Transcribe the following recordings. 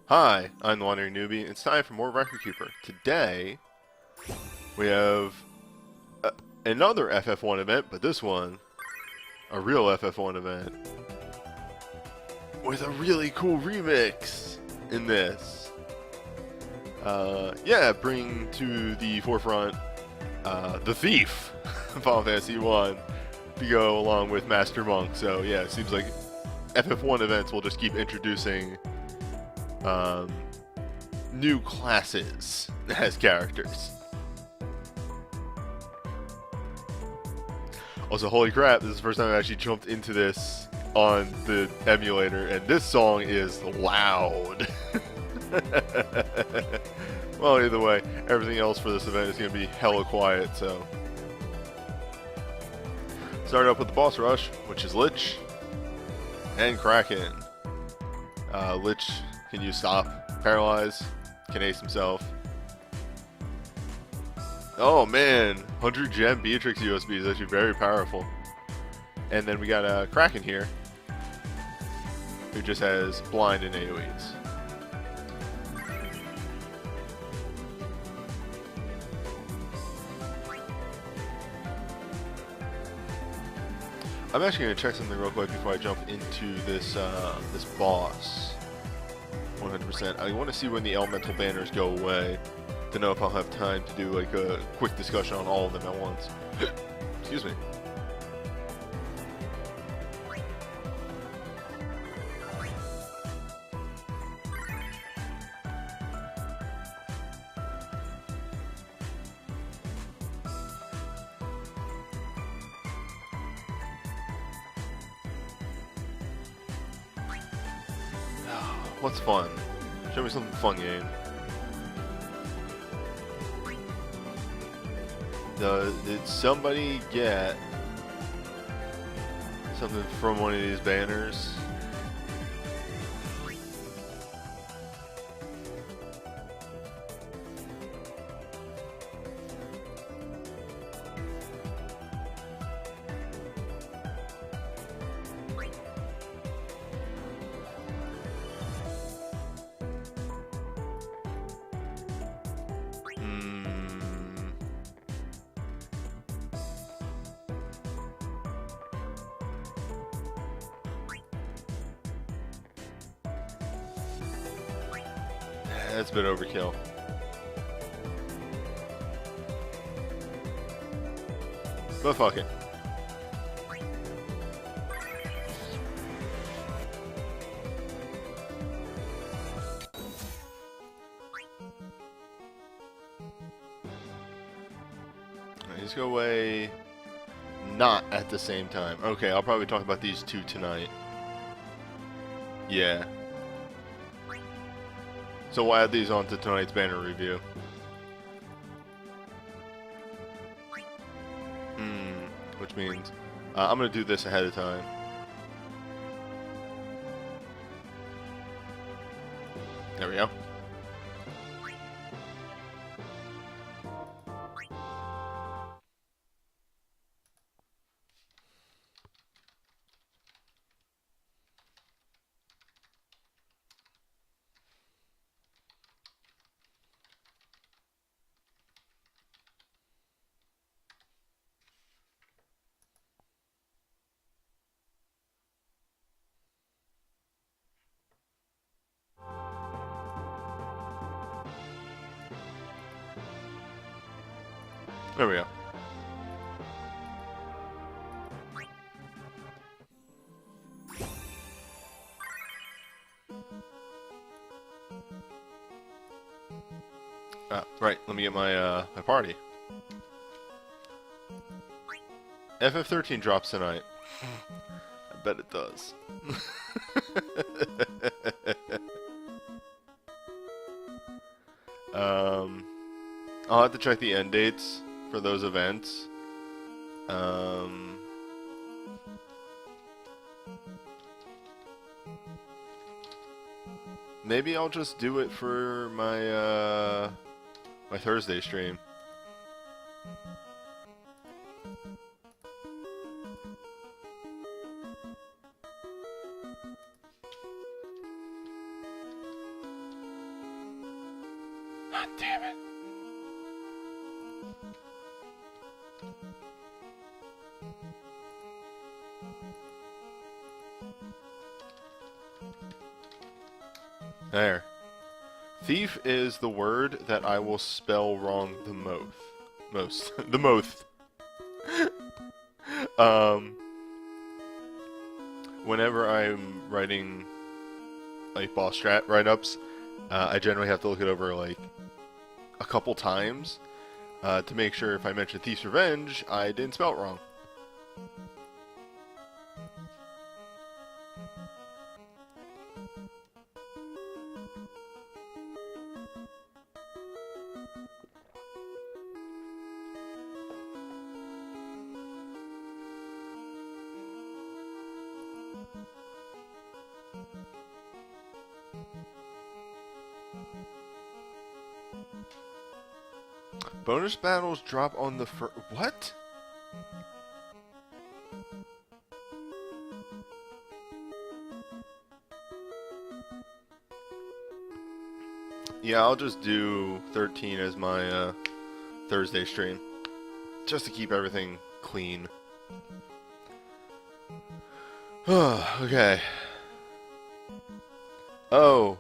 Hi, I'm the WanderingNewbie, and it's time for more Record Keeper. Today, we have another FF1 event, but this one, a real FF1 event, with a really cool remix in this. Bring to the forefront the Thief, Final Fantasy 1, to go along with Master Monk. So yeah, it seems like FF1 events will just keep introducing new classes as characters. Also, holy crap, this is the first time I actually jumped into this on the emulator, and this song is loud. Well, either way, everything else for this event is going to be hella quiet, so. Start up with the boss rush, which is Lich and Kraken. Lich can use Stop, Paralyze, can ace himself. Oh man, 100 gem Beatrix USB is actually very powerful. And then we got Kraken here, who just has blind and AoEs. I'm actually going to check something real quick before I jump into this this boss. 100%. I want to see when the elemental banners go away to know if I'll have time to do like a quick discussion on all of them at once. Excuse me. What's fun? Show me something fun, game. Did somebody get something from one of these banners? That's a bit overkill. But fuck it. Let's go away. Not at the same time. Okay, I'll probably talk about these two tonight. Yeah. So we'll add these on to tonight's banner review. Which means I'm going to do this ahead of time. There we go. There we go. Right, let me get my my party. FF13 drops tonight. I bet it does. I'll have to check the end dates for those events. Maybe I'll just do it for my my Thursday stream. God damn it. There. Thief is the word that I will spell wrong the most. The most. Whenever I'm writing like boss strat write-ups, I generally have to look it over like a couple times to make sure if I mention Thief's Revenge, I didn't spell it wrong. Bonus battles drop on the first... What? Yeah, I'll just do 13 as my Thursday stream. Just to keep everything clean. Okay. Oh.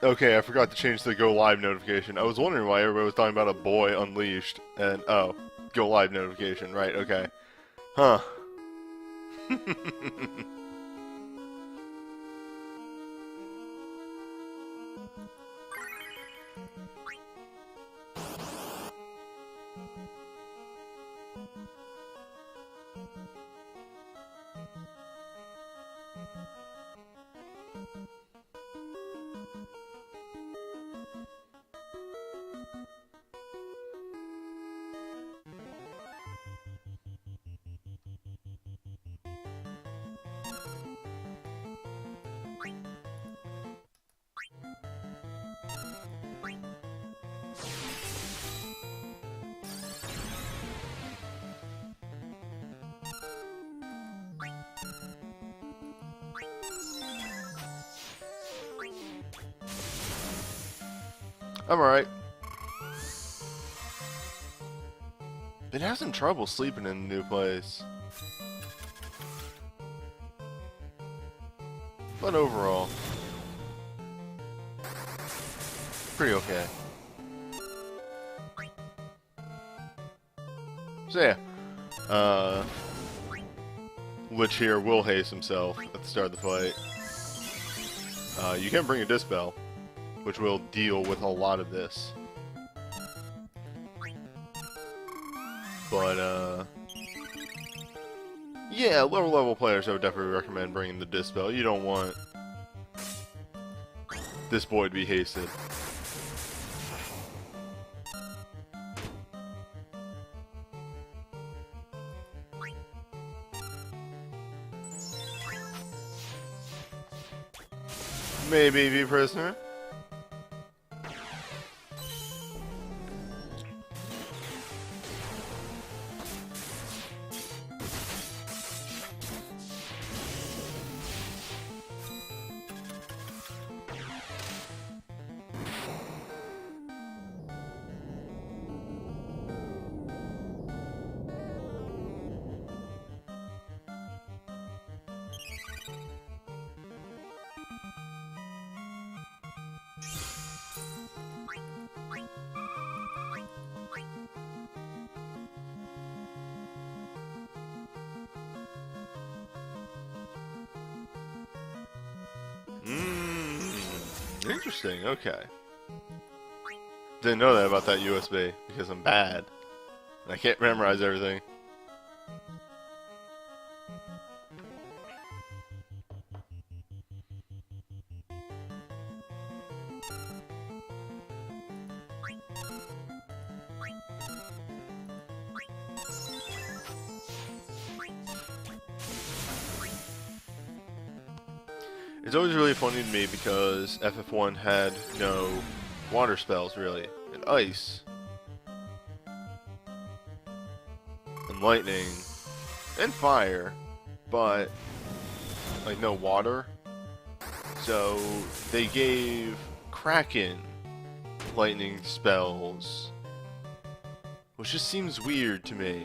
Okay, I forgot to change the go live notification. I was wondering why everybody was talking about a boy unleashed, and oh, go live notification, right, okay. Huh. I'm alright. Been having some trouble sleeping in a new place. But overall, pretty okay. So yeah, Lich here will haste himself at the start of the fight. You can bring a Dispel, which will deal with a lot of this. But, yeah, lower level players I would definitely recommend bringing the Dispel. You don't want this boy to be hasted. Maybe be prisoner. Interesting, okay. Didn't know that about that USB, because I'm bad. I can't memorize everything. It's always really funny to me because FF1 had no water spells, really, and ice, and lightning, and fire, but, like, no water. So, they gave Kraken lightning spells, which just seems weird to me.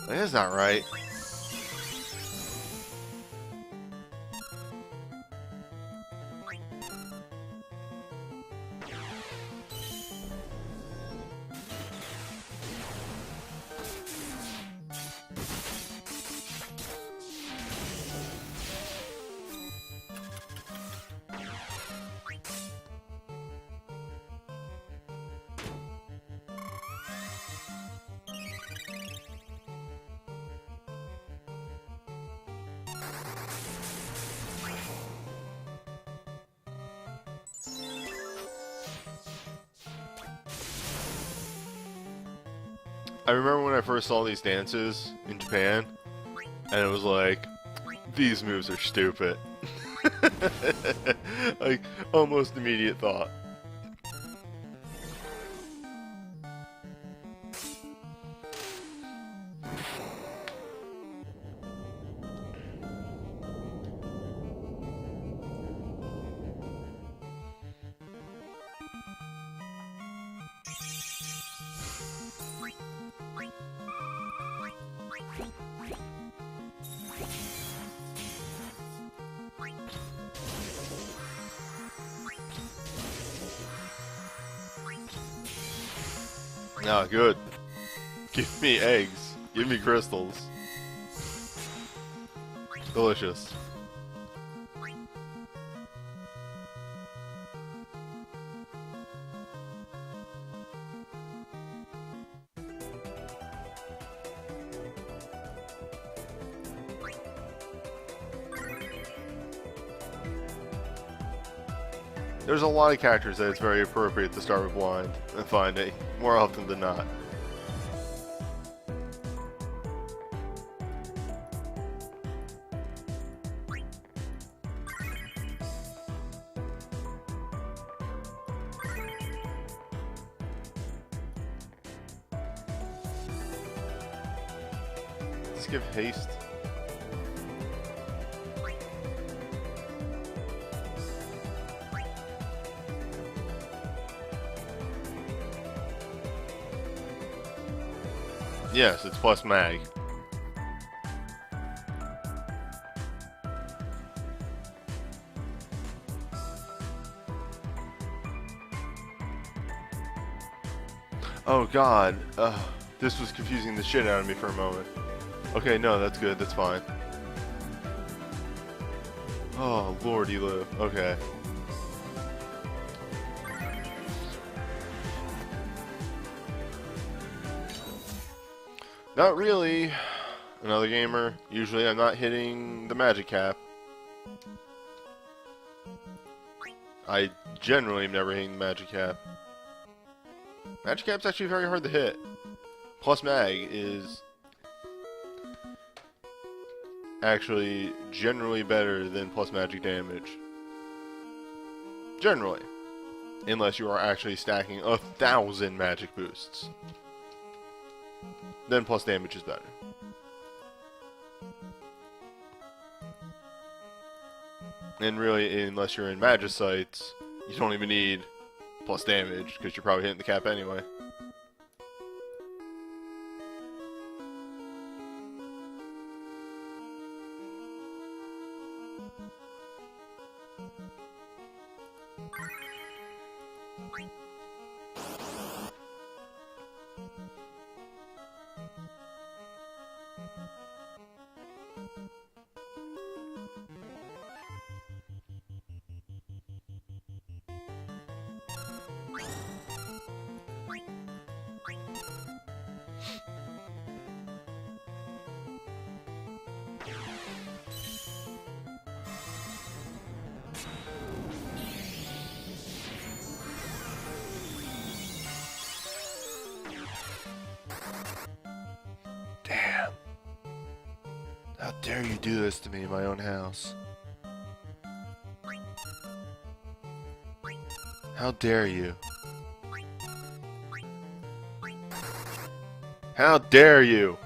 Like, that's not right. I remember when I first saw these dances in Japan, and it was like, these moves are stupid. Like, almost immediate thought. Ah, good. Give me eggs. Give me crystals. Delicious. There's a lot of characters that it's very appropriate to start with blind and find it more often than not. Let's give haste. Yes, it's plus mag. Oh god, this was confusing the shit out of me for a moment. Okay, no, that's good, that's fine. Oh, lordy live. Okay. Not really. Another gamer. Usually I'm not hitting the magic cap. I generally am never hitting the magic cap. Magic cap's actually very hard to hit. Plus mag is actually generally better than plus magic damage. Generally. Unless you are actually stacking 1,000 magic boosts. Then plus damage is better. And really, unless you're in Magicites, you don't even need plus damage, because you're probably hitting the cap anyway. Damn. How dare you do this to me in my own house? How dare you? How dare you?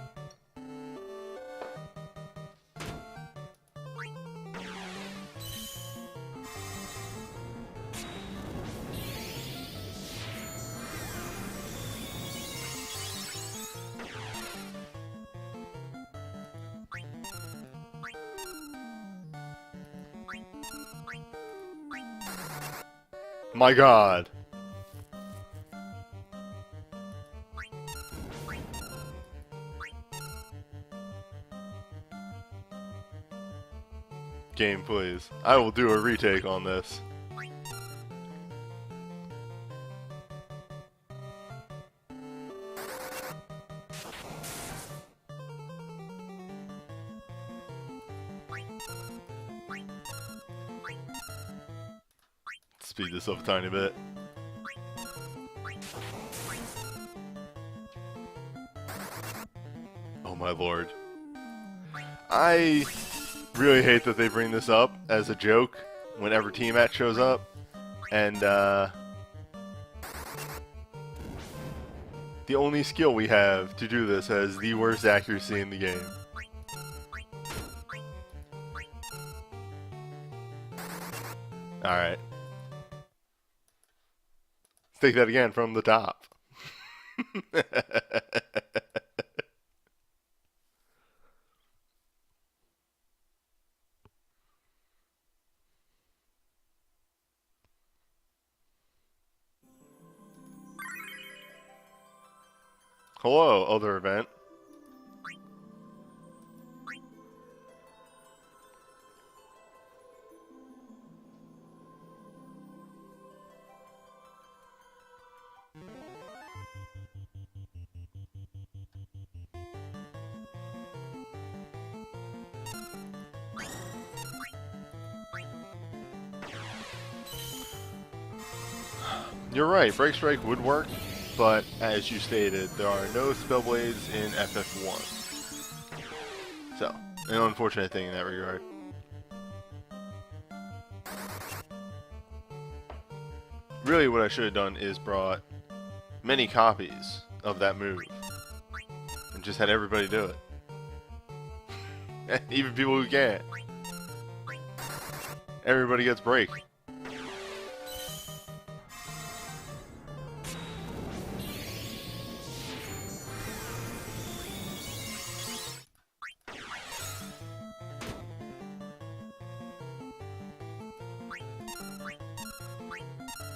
My God. Game, please. I will do a retake on this. Speed this up a tiny bit. Oh my lord. I really hate that they bring this up as a joke whenever T-Mat shows up. And, the only skill we have to do this has the worst accuracy in the game. Alright. Let's take that again from the top. Hello, other event. You're right, Break Strike would work, but as you stated, there are no Spellblades in FF1. So, an unfortunate thing in that regard. Really, what I should have done is brought many copies of that move and just had everybody do it. Even people who can't. Everybody gets Break.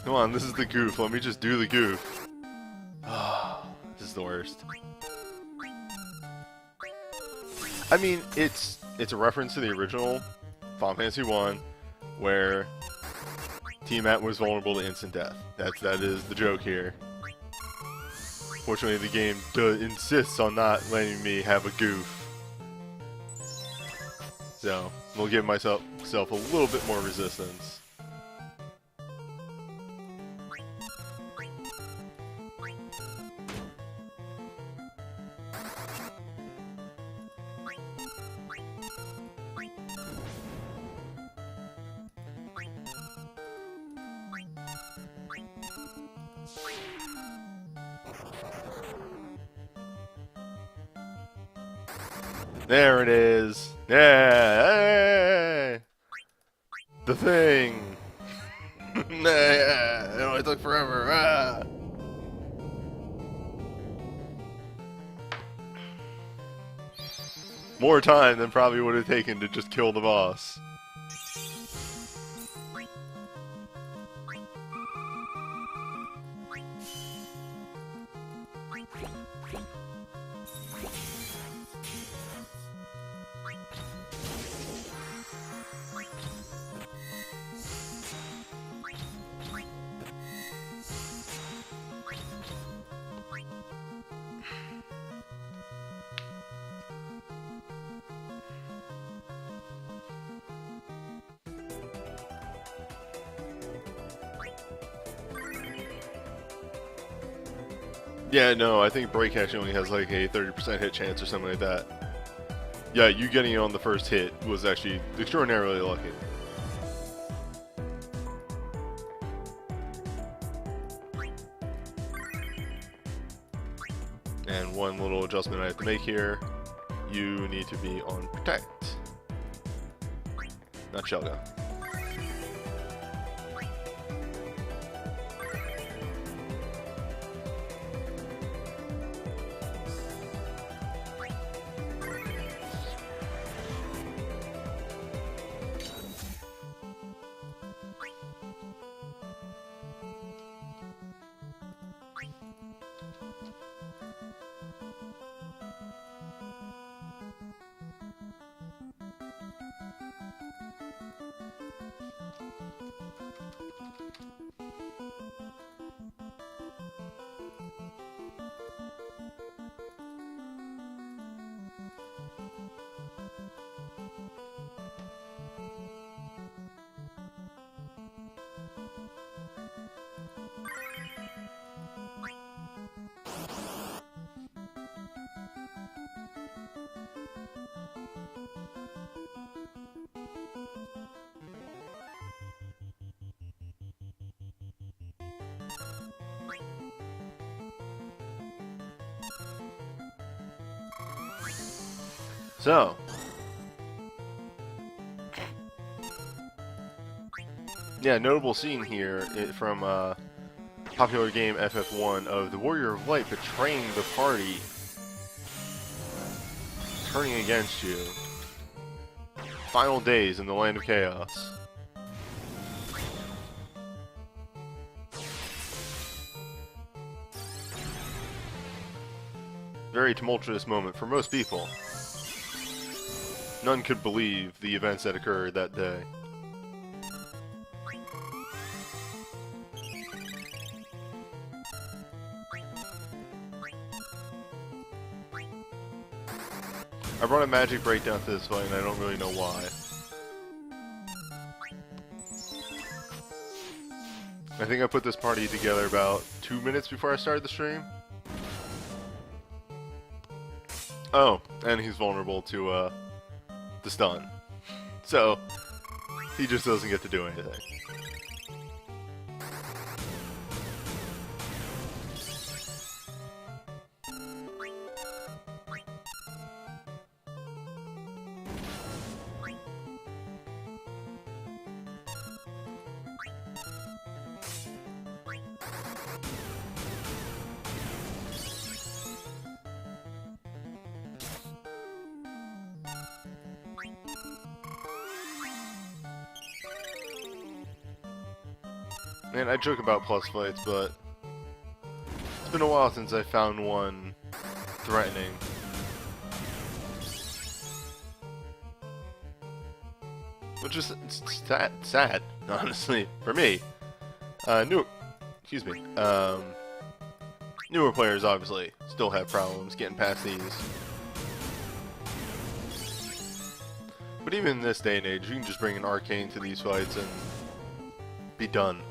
Come on, this is the goof. Let me just do the goof. Oh, this is the worst. I mean, it's a reference to the original Final Fantasy 1, where T-Mat was vulnerable to instant death. That is the joke here. Fortunately, the game insists on not letting me have a goof. So, we'll give myself a little bit more resistance. There it is. Yeah, hey! The thing. Yeah, it only took forever. Ah. More time than probably would have taken to just kill the boss. Yeah, no, I think Break actually only has like a 30% hit chance or something like that. Yeah, you getting it on the first hit was actually extraordinarily lucky. And one little adjustment I have to make here, you need to be on Protect, not Shellgun. So, yeah, notable scene here from popular game FF1 of the Warrior of Light betraying the party, turning against you. Final days in the land of chaos. Very tumultuous moment for most people. None could believe the events that occurred that day. I brought a magic breakdown to this fight and I don't really know why. I think I put this party together about 2 minutes before I started the stream. Oh, and he's vulnerable to the stun. So, he just doesn't get to do anything. Man, I joke about plus fights, but it's been a while since I found one threatening. Which is sad, honestly, for me. Newer players obviously still have problems getting past these. But even in this day and age, you can just bring an arcane to these fights and be done.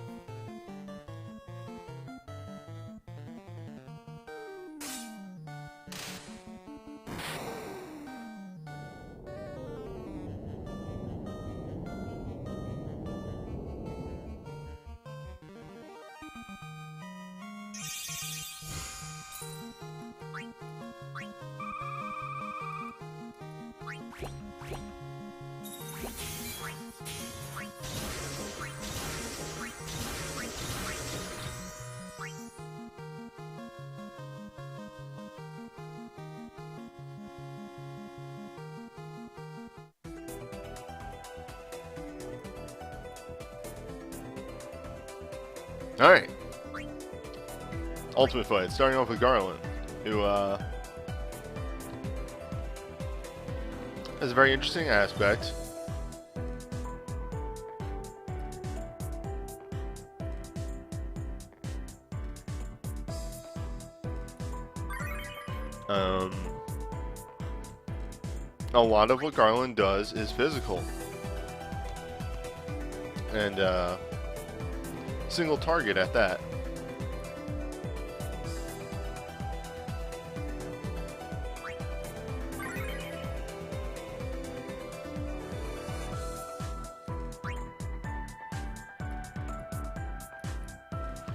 Alright. Ultimate fight, starting off with Garland, who has a very interesting aspect. A lot of what Garland does is physical. And single target at that.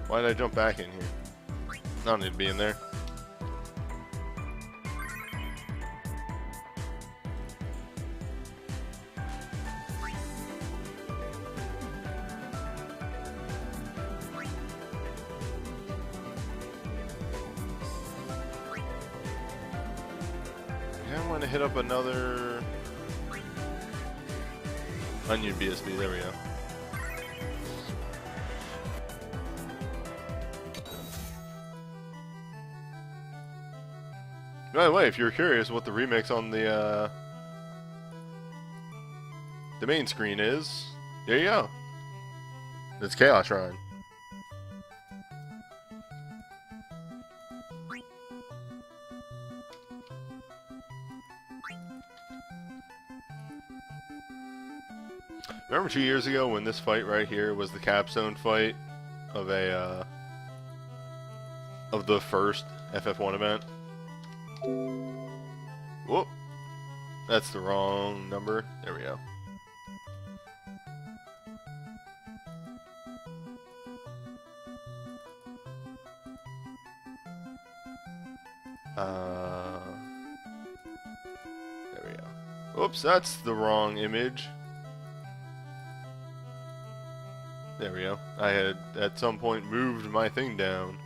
Why did I jump back in here? I don't need to be in there. I want to hit up another onion BSB. There we go. By the way, if you're curious what the remix on the main screen is, there you go. It's Chaos Shrine. Remember 2 years ago when this fight right here was the capstone fight of a of the first FF1 event? Whoop! That's the wrong number. There we go. There we go. Whoops, that's the wrong image. There we go. I had at some point moved my thing down.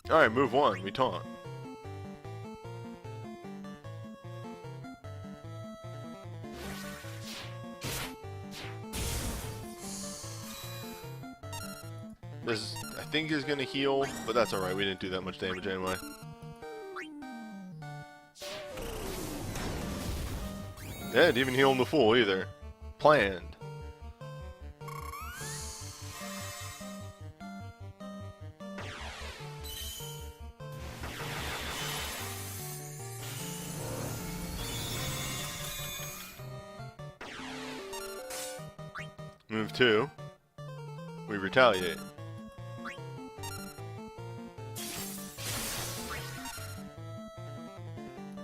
Alright, move one. We taunt. This, I think, is gonna heal, but that's alright. We didn't do that much damage anyway. Yeah, it didn't even heal him the full either. Planned. Move 2. We retaliate.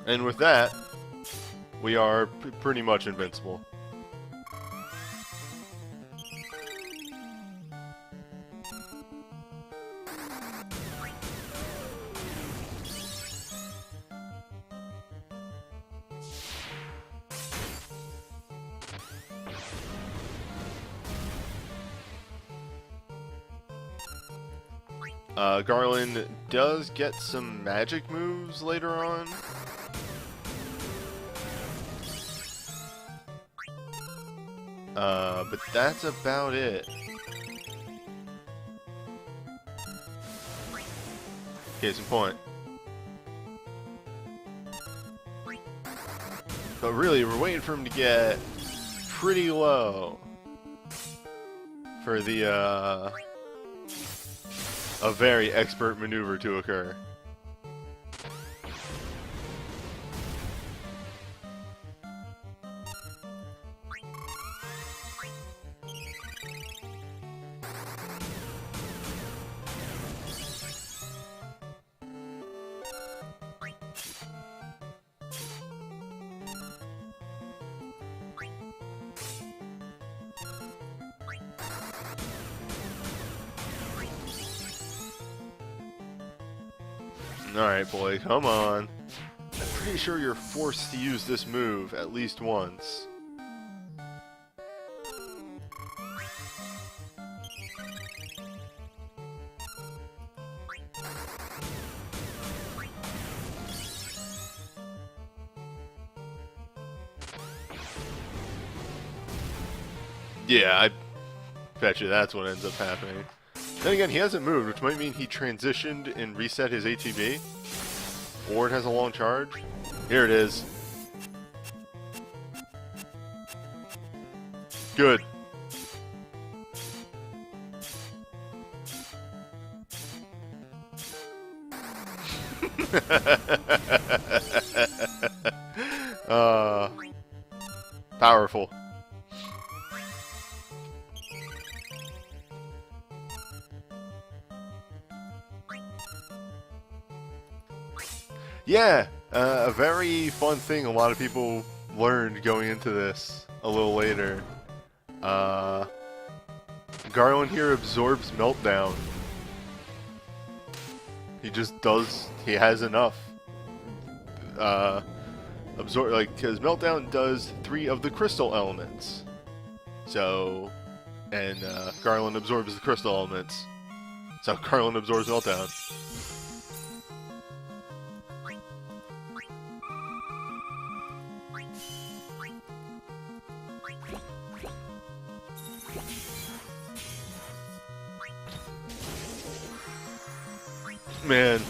And with that, we are pretty much invincible. Garland does get some magic moves later on. But that's about it. Case in point. But really, we're waiting for him to get pretty low for the, a very expert maneuver to occur. Alright, boy, come on. I'm pretty sure you're forced to use this move at least once. Yeah, I bet you that's what ends up happening. Then again, he hasn't moved, which might mean he transitioned and reset his ATB. Or it has a long charge. Here it is. Good. Powerful. Yeah, a very fun thing a lot of people learned going into this a little later. Garland here absorbs Meltdown. He just does, he has enough. Because Meltdown does 3 of the crystal elements. So, and Garland absorbs the crystal elements. So Garland absorbs Meltdown. Man,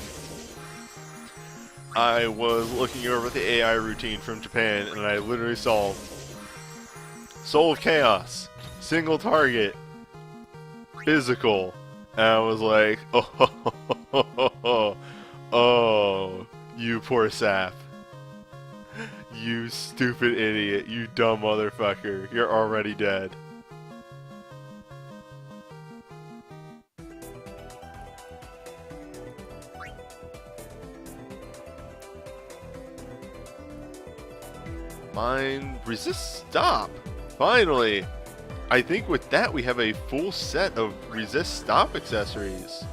I was looking over the AI routine from Japan, and I literally saw Soul of Chaos, single target, physical, and I was like, oh, you poor sap. You stupid idiot, you dumb motherfucker, you're already dead. Mine resist stop. Finally! I think with that we have a full set of resist stop accessories.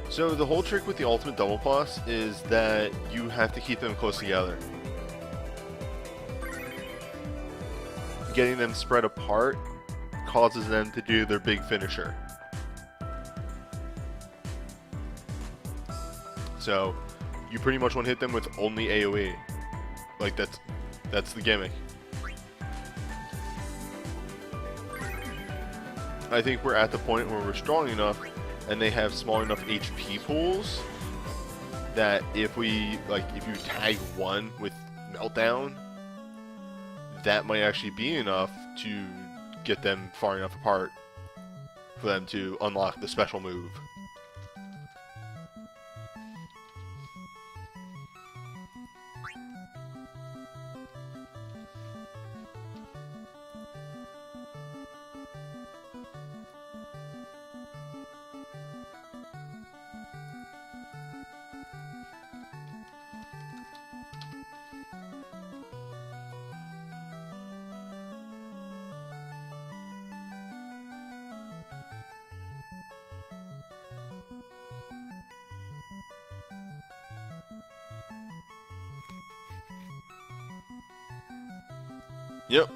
So the whole trick with the ultimate double plus is that you have to keep them close together. Getting them spread apart causes them to do their big finisher. So you pretty much want to hit them with only AoE. Like that's the gimmick. I think we're at the point where we're strong enough and they have small enough HP pools that if you tag one with Meltdown, that might actually be enough to get them far enough apart for them to unlock the special move. Yep.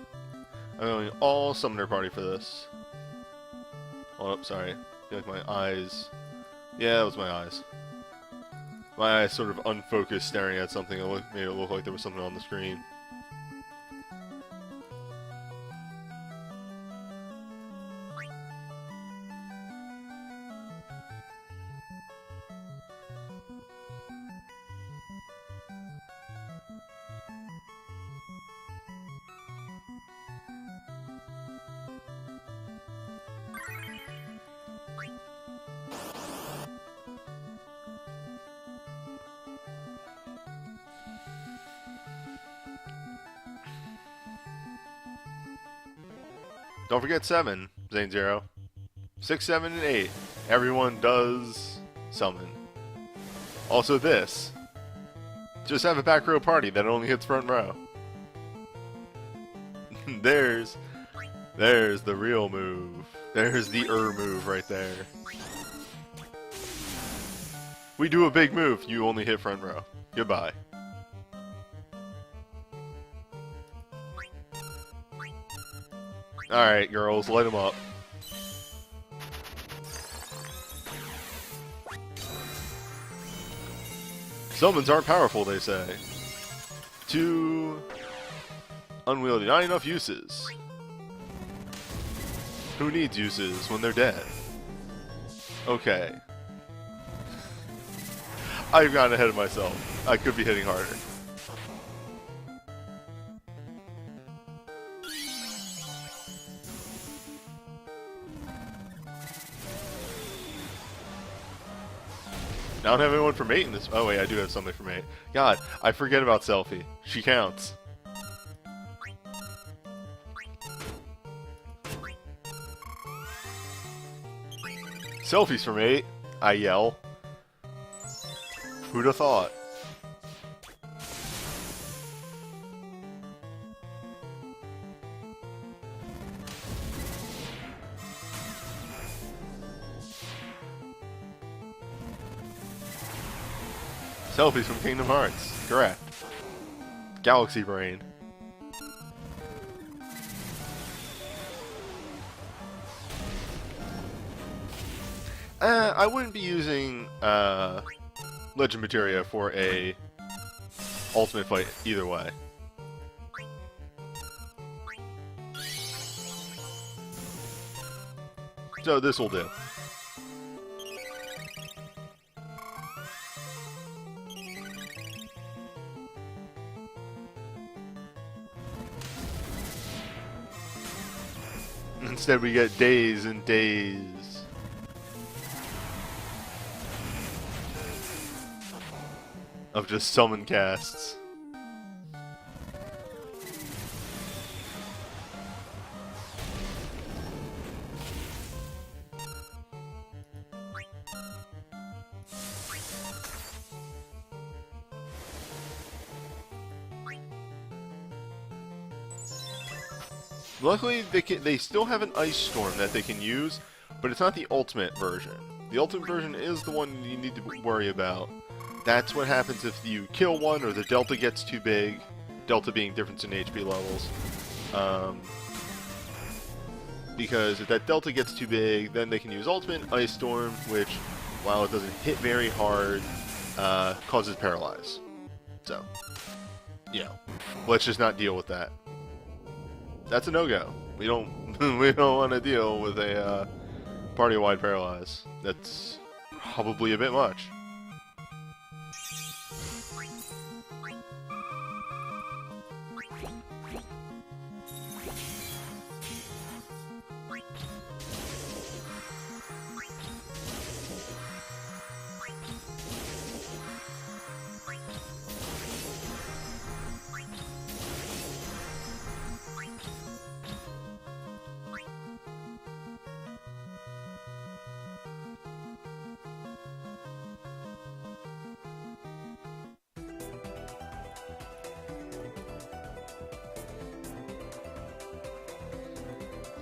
I'm going all summoner party for this. Oh, sorry. I feel like my eyes... Yeah, that was my eyes. My eyes sort of unfocused staring at something that made it look like there was something on the screen. Don't forget 7, Zane Zero. 6, 7, and 8. Everyone does summon. Also this. Just have a back row party that only hits front row. There's the real move. There's the move right there. We do a big move, you only hit front row. Goodbye. Alright, girls, light them up. Summons aren't powerful, they say. Too unwieldy. Not enough uses. Who needs uses when they're dead? Okay. I've gotten ahead of myself. I could be hitting harder. I don't have anyone for mate in this. Oh wait, I do have somebody for mate. God, I forget about Selfie. She counts. Selfies for mate, I yell. Who'da thought? Selfies from Kingdom Hearts. Correct. Galaxy Brain. I wouldn't be using Legend Materia for a ultimate fight either way. So this will do. Instead we get days and days of just summon casts. Luckily, they still have an Ice Storm that they can use, but it's not the ultimate version. The ultimate version is the one you need to worry about. That's what happens if you kill one or the delta gets too big. Delta being difference in HP levels. Because if that delta gets too big, then they can use ultimate Ice Storm, which, while it doesn't hit very hard, causes paralyze. So, you know, let's just not deal with that. That's a no-go. We don't want to deal with a party-wide paralyze. That's probably a bit much.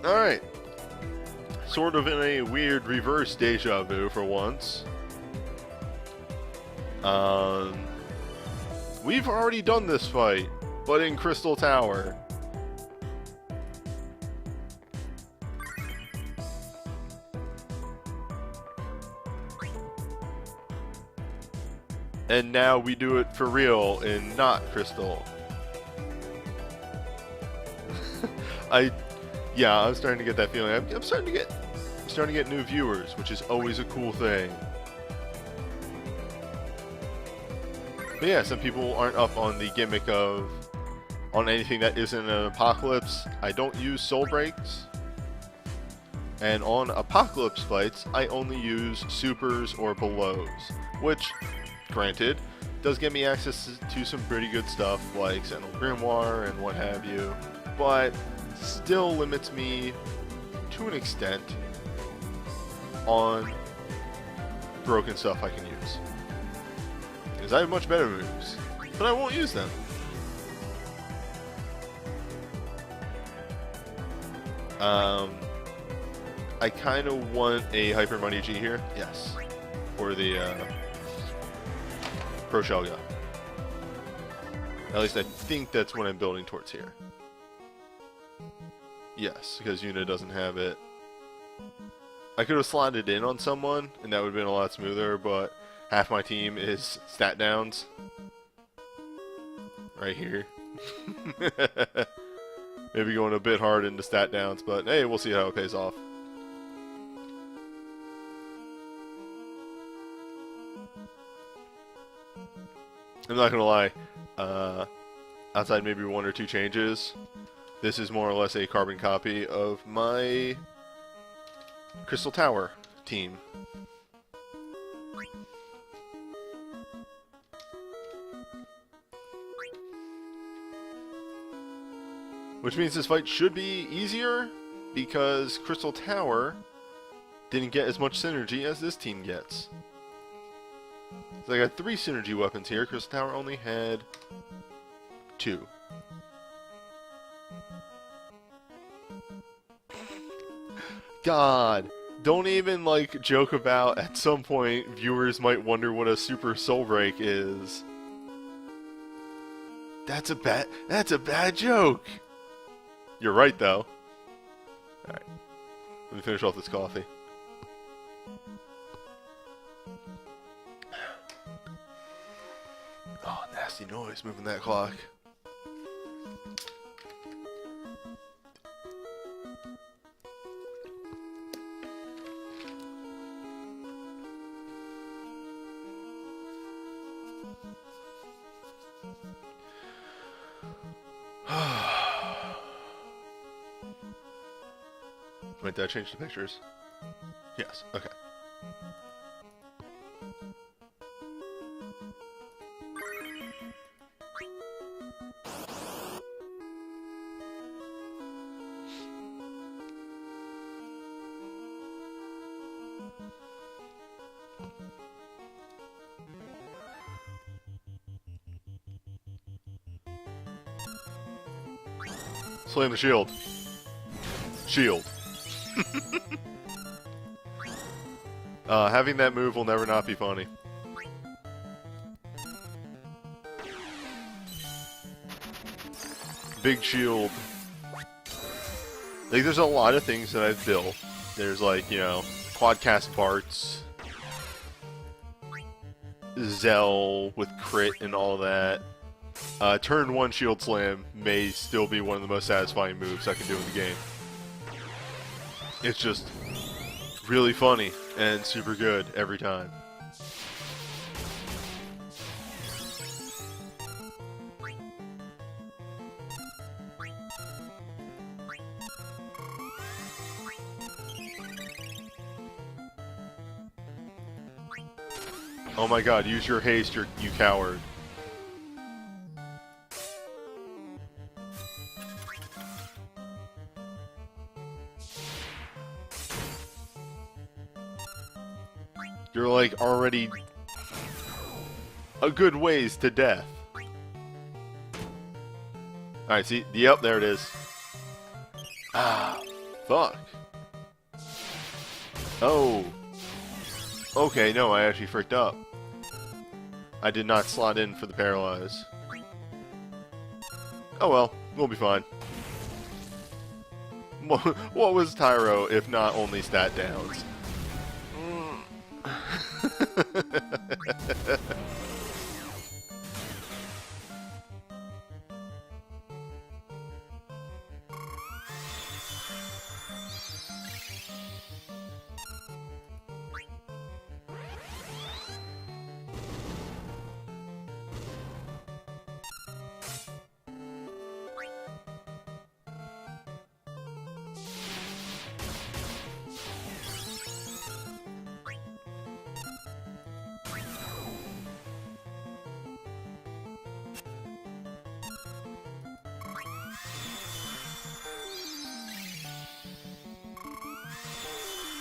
Alright. Sort of in a weird reverse deja vu for once. We've already done this fight, but in Crystal Tower. And now we do it for real in not Crystal. Yeah, I'm starting to get that feeling. I'm starting to get new viewers, which is always a cool thing. But yeah, some people aren't up on the gimmick of on anything that isn't an Apocalypse. I don't use soul breaks, and on Apocalypse fights, I only use supers or belows, which, granted, does get me access to some pretty good stuff like Sentinel Grimoire and what have you, but still limits me to an extent on broken stuff I can use. Because I have much better moves, but I won't use them. I kind of want a Hyper Mighty G here, yes, for the Pro Shell Gun. At least I think that's what I'm building towards here. Yes, because Yuna doesn't have it. I could have slotted in on someone, and that would have been a lot smoother, but half my team is stat downs. Right here. Maybe going a bit hard into stat downs, but hey, we'll see how it pays off. I'm not gonna lie, outside maybe one or two changes, this is more or less a carbon copy of my Crystal Tower team. Which means this fight should be easier, because Crystal Tower didn't get as much synergy as this team gets. So I got 3 synergy weapons here. Crystal Tower only had 2. God, don't even like joke about at some point viewers might wonder what a super soul break is. That's a bad joke. You're right though. Alright. Let me finish off this coffee. nasty noise moving that clock. Wait, did I change the pictures? Yes, okay. Slam the shield. Shield. Having that move will never not be funny. Big shield. Like, there's a lot of things that I've built. There's, like, you know, Quadcast Barts, Zell with crit and all that. Turn 1 Shield Slam may still be one of the most satisfying moves I can do in the game. It's just really funny and super good every time. Oh my god, use your haste, you coward. You're like already a good ways to death. Alright, see? Yep, there it is. Ah, fuck. Oh. Okay, no, I actually fricked up. I did not slot in for the paralyze. Oh well, we'll be fine. What was Tyro if not only stat downs?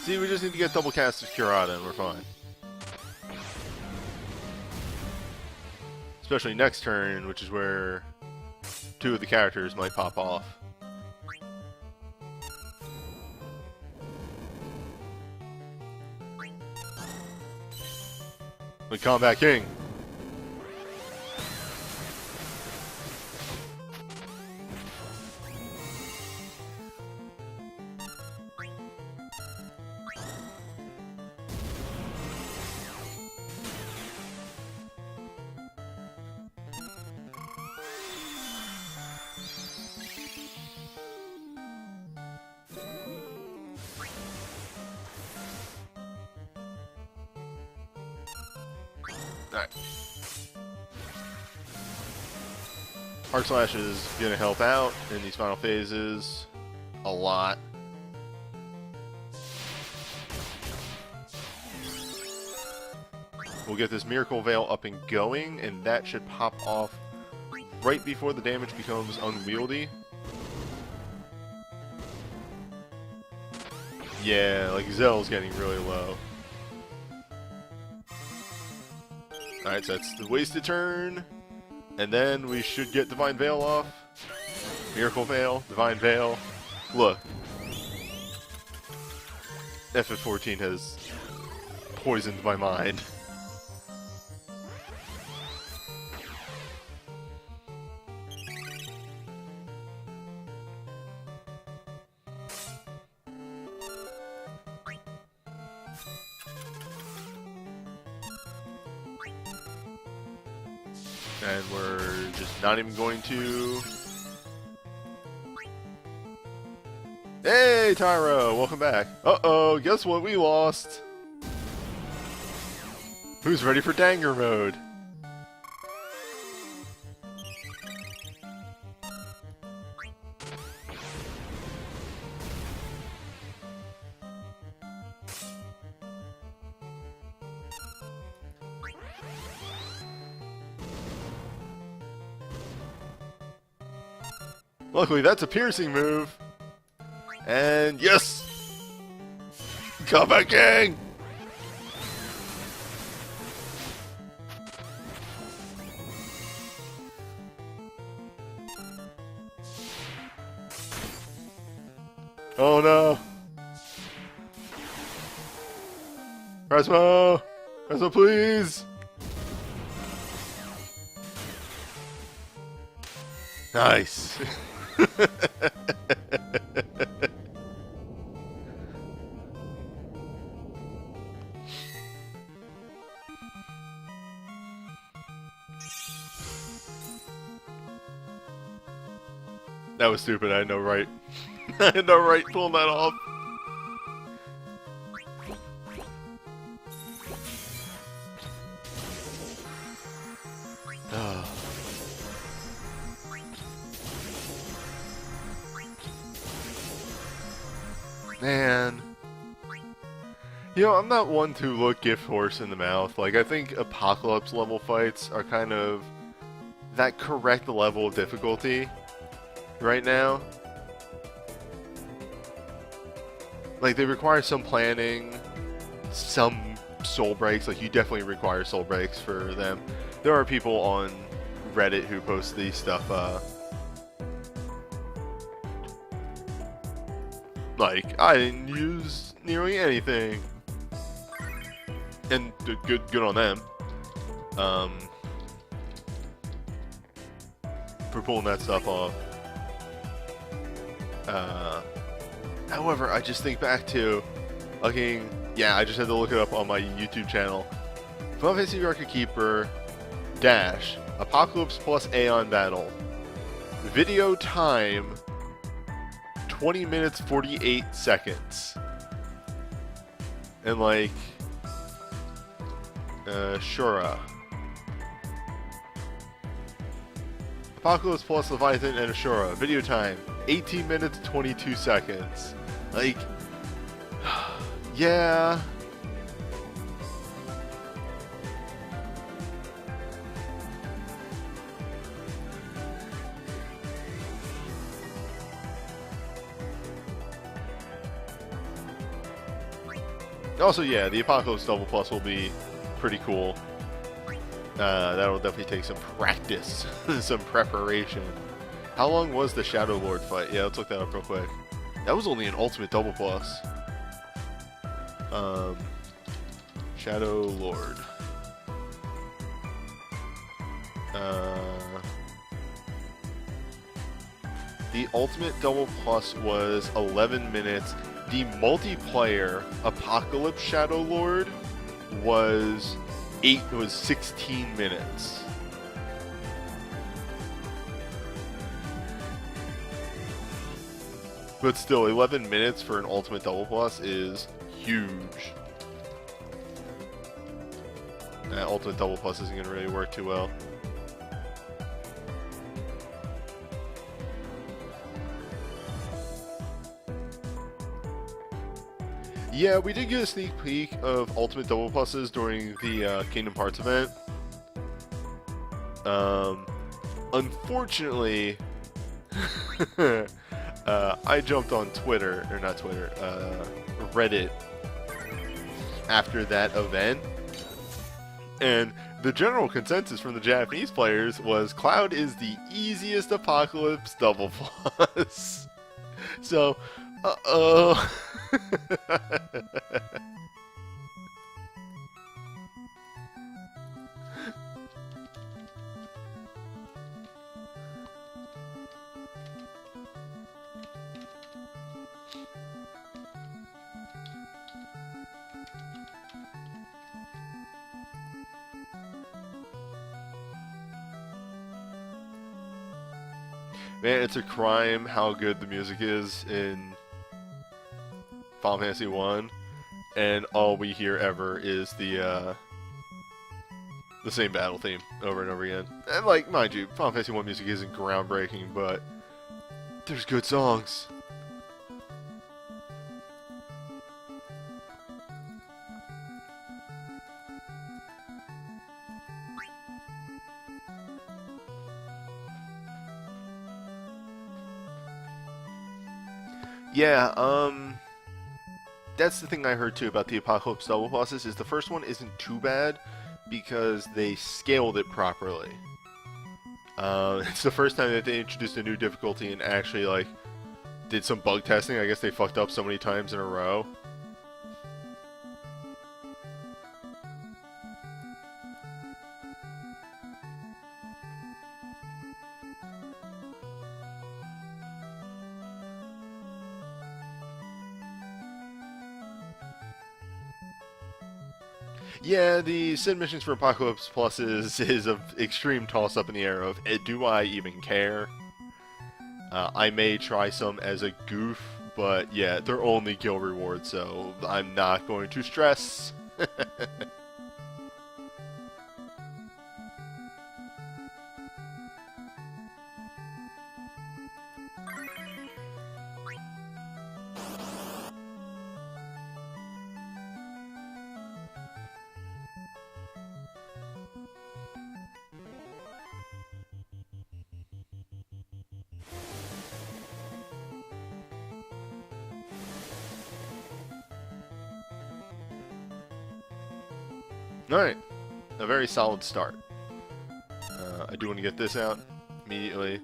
See, we just need to get double cast of Curata and we're fine. Especially next turn, which is where 2 of the characters might pop off. With Combat King. Alright. Arc Slash is going to help out in these final phases a lot. We'll get this Miracle Veil up and going, and that should pop off right before the damage becomes unwieldy. Yeah, like Zell's getting really low. Alright, so that's the wasted turn. And then we should get Divine Veil off. Miracle Veil, Divine Veil. Look. FF14 has poisoned my mind. And we're just not even going to... Hey, Tyro! Welcome back. Uh-oh, guess what we lost? Who's ready for Danger mode? Luckily, that's a piercing move. And yes! Combat King! Oh no! Resmo! Resmo, please! Nice! That was stupid, I had no right. I had no right pulling that off. Man. You know, I'm not one to look gift horse in the mouth. Like, I think Apocalypse level fights are kind of that correct level of difficulty right now. Like, they require some planning, some soul breaks. Like, you definitely require soul breaks for them. There are people on Reddit who post these stuff, like, I didn't use nearly anything. And good on them. For pulling that stuff off. However, I just think back to looking. Yeah, I just had to look it up on my YouTube channel. Final Fantasy Record Keeper Dash Apocalypse plus Aeon Battle. Video time 20 minutes 48 seconds. And like Shura. Apocalypse plus Leviathan and Ashura. Video time 18 minutes 22 seconds. Like, yeah. Also, yeah, the Apocalypse Double Plus will be pretty cool. That'll definitely take some practice, some preparation. How long was the Shadow Lord fight? Yeah, let's look that up real quick. That was only an Ultimate Double Plus. Shadow Lord. The Ultimate Double Plus was 11 minutes. The multiplayer Apocalypse Shadow Lord was 16 minutes. But still, 11 minutes for an Ultimate Double Plus is huge. That Ultimate Double Plus isn't going to really work too well. Yeah, we did get a sneak peek of Ultimate Double Pluses during the Kingdom Hearts event. Unfortunately, I jumped on Twitter, or not Twitter, Reddit after that event, and the general consensus from the Japanese players was Cloud is the easiest Apocalypse Double Plus. So, uh-oh. Man, it's a crime how good the music is in Final Fantasy 1, and all we hear ever is the same battle theme over and over again. And like, mind you, Final Fantasy 1 music isn't groundbreaking, but there's good songs. Yeah, that's the thing I heard too about the Apocalypse double bosses, is the first one isn't too bad because they scaled it properly. It's the first time that they introduced a new difficulty and actually, like, did some bug testing. I guess they fucked up so many times in a row. Yeah, the Sid missions for Apocalypse Plus is an extreme toss-up in the air of, do I even care? I may try some as a goof, but yeah, they're only guild rewards, so I'm not going to stress. Alright, a very solid start. I do want to get this out immediately.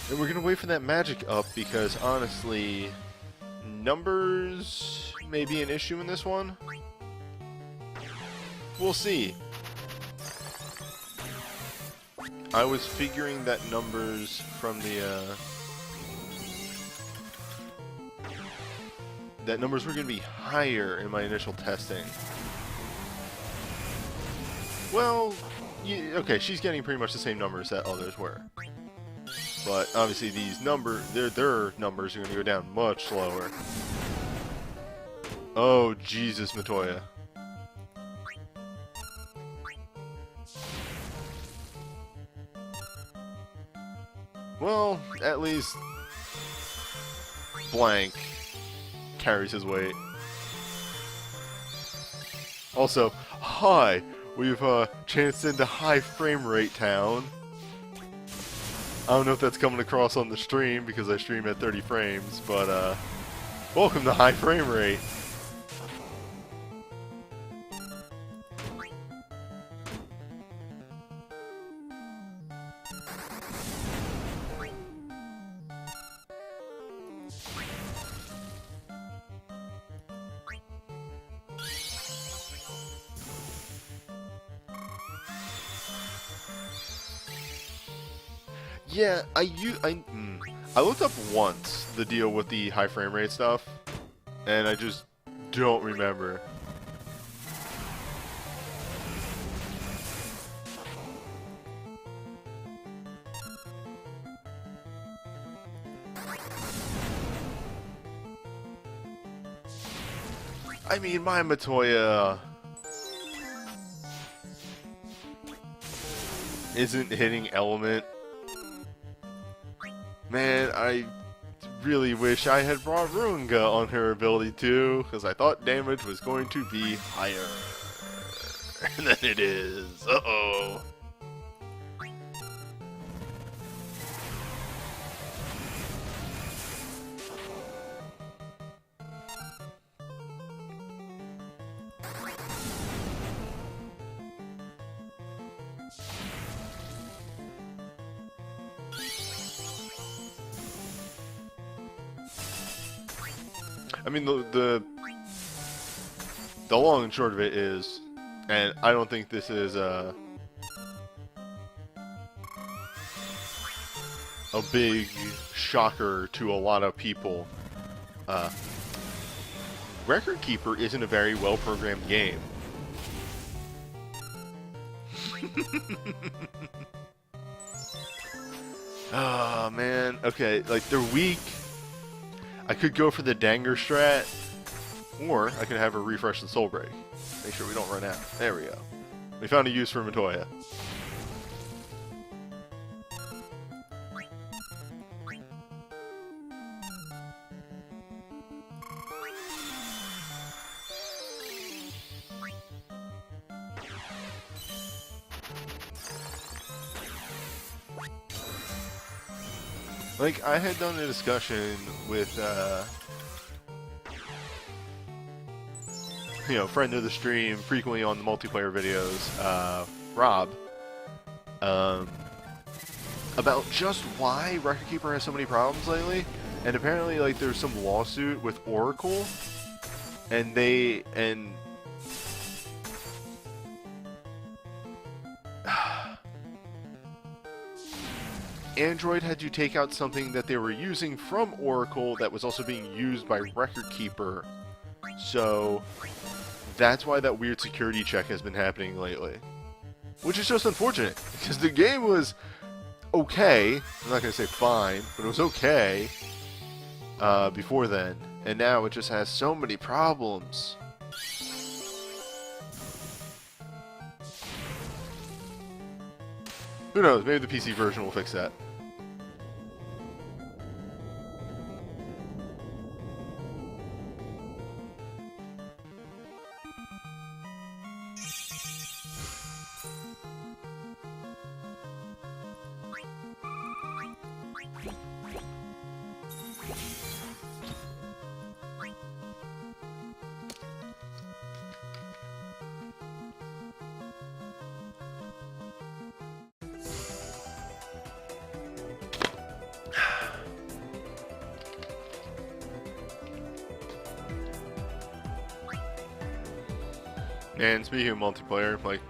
And we're going to wait for that magic up because, honestly, numbers may be an issue in this one. We'll see. I was figuring that numbers from the, that numbers were going to be higher in my initial testing. Well, okay, she's getting pretty much the same numbers that others were. But obviously these their numbers are going to go down much slower. Oh, Jesus, Matoya. Well, at least Blank carries his weight. Also, hi! We've chanced into high frame rate town. I don't know if that's coming across on the stream because I stream at 30 frames, but welcome to high frame rate. Yeah, I looked up once the deal with the high frame rate stuff, and I just don't remember. I mean, my Matoya isn't hitting element. Man, I really wish I had brought Runga on her ability too, because I thought damage was going to be higher than it is. Uh-oh. I mean, the long and short of it is, and I don't think this is a big shocker to a lot of people. Record Keeper isn't a very well-programmed game. Oh, man. Okay, like, they're weak. I could go for the Danger strat, or I could have her refresh the Soul Break. Make sure we don't run out. There we go. We found a use for Matoya. Like, I had done a discussion with, you know, friend of the stream, frequently on the multiplayer videos, Rob, about just why Record Keeper has so many problems lately. And apparently, like, there's some lawsuit with Oracle, and Android had to take out something that they were using from Oracle that was also being used by Record Keeper. So that's why that weird security check has been happening lately. Which is just unfortunate, because the game was okay. I'm not going to say fine, but it was okay before then. And now it just has so many problems. Who knows, maybe the PC version will fix that. And speaking of multiplayer, like,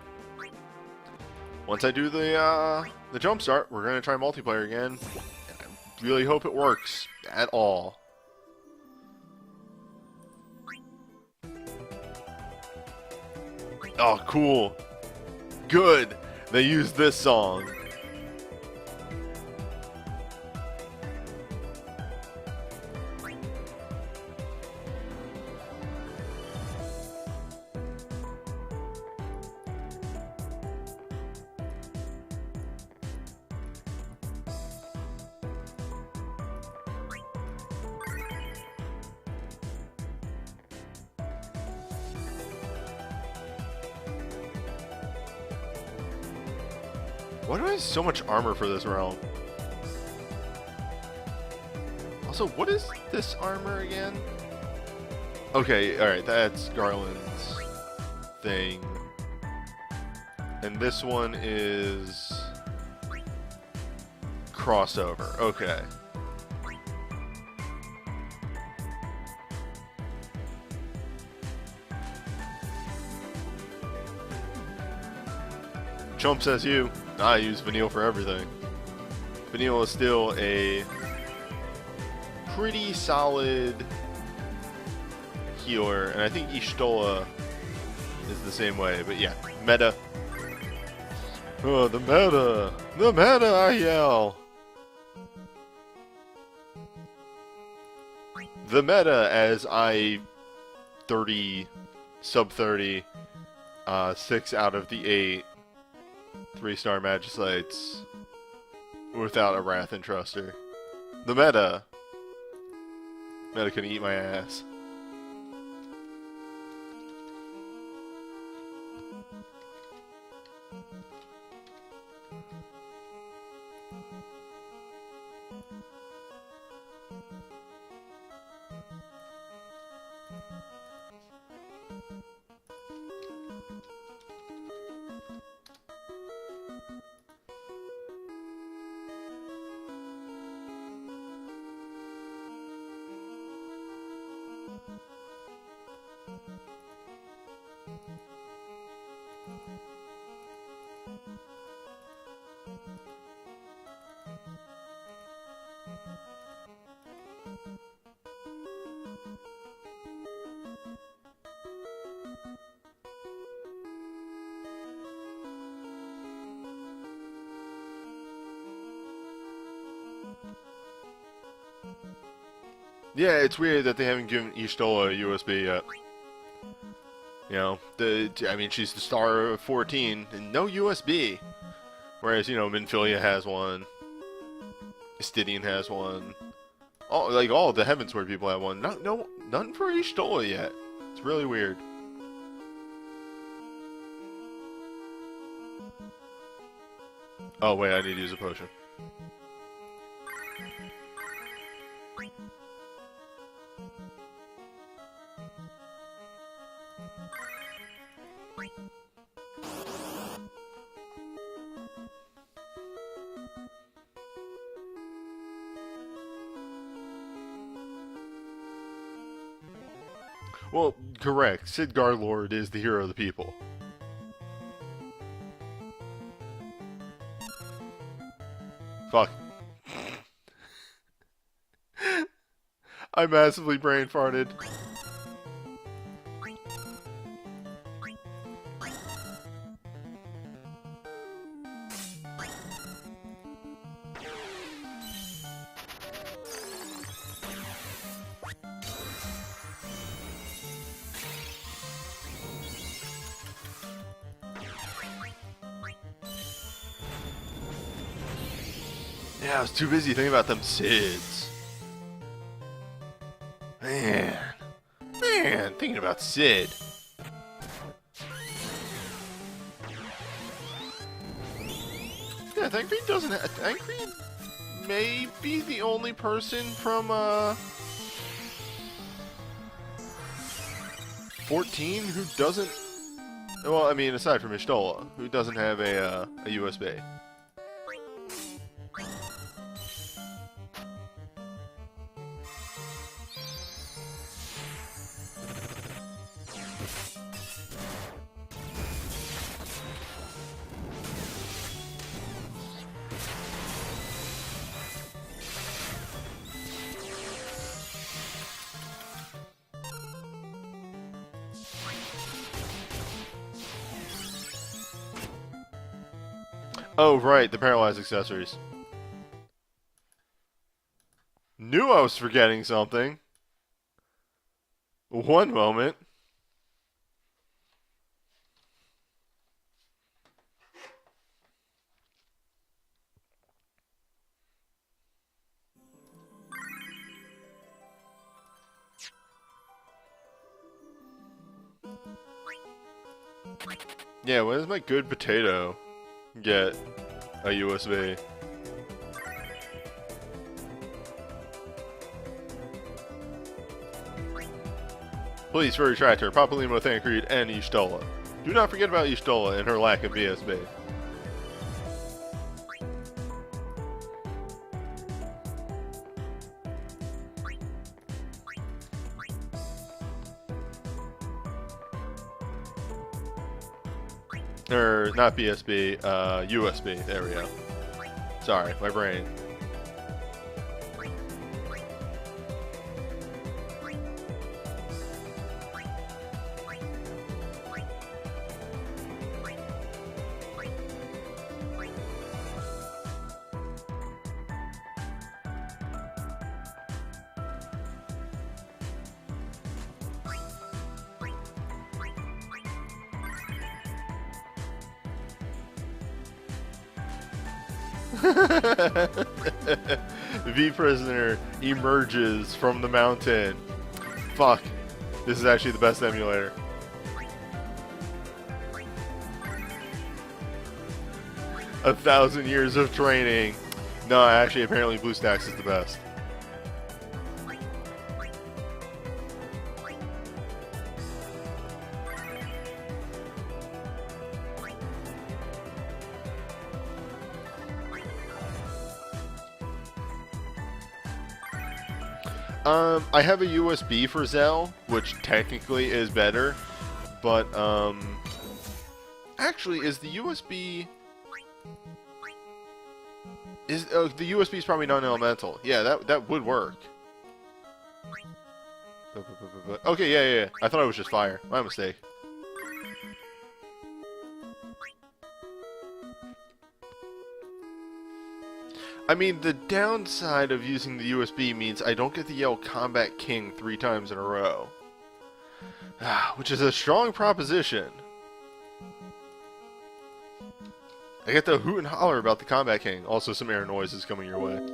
once I do the jump start, we're gonna try multiplayer again. And I really hope it works at all. Oh, cool. Good. They used this song. Why do I have so much armor for this realm? Also, what is this armor again? Okay, alright, that's Garland's thing. And this one is crossover. Okay. Chump says you. I use Vanille for everything. Vanille is still a pretty solid healer, and I think Ishtola is the same way, but yeah, meta. Oh, the meta! The meta, I yell! The meta, as I 30, sub 30, 6 out of the 8 3-star Magistrates without a Wrath and Truster. The meta. Meta can eat my ass. Yeah, it's weird that they haven't given Y'shtola a USB yet. You know, I mean, she's the star of 14, and no USB. Whereas, you know, Minfilia has one. Estidian has one. All of the Heavensward people have one. Nothing for Y'shtola yet. It's really weird. Oh, wait, I need to use a potion. Well, correct. Sidgar Lord is the hero of the people. Fuck. I massively brain farted. Yeah, I was too busy thinking about them SIDs. Man, thinking about Sid. Yeah, Thancred doesn't have... Thancred may be the only person from, 14 who doesn't... Well, I mean, aside from Y'shtola, who doesn't have a USB. Oh, right, the paralyzed accessories. Knew I was forgetting something. One moment. Yeah, when does my good potato get a USB? Please, for Retractor, Papalimo, Thancred, and Y'shtola. Do not forget about Y'shtola and her lack of BSB. Or, not BSB, USB. There we go. Sorry, my brain. V prisoner emerges from the mountain. Fuck. This is actually the best emulator. A 1,000 years of training. No, actually, apparently BlueStacks is the best. I have a USB for Zell, which technically is better, but, actually, is the USB... the USB is probably non-elemental. Yeah, that would work. Okay, yeah. I thought it was just fire. My mistake. I mean, the downside of using the USB means I don't get to yell Combat King 3 times in a row. Which is a strong proposition. I get to hoot and holler about the Combat King. Also, some air noises coming your way.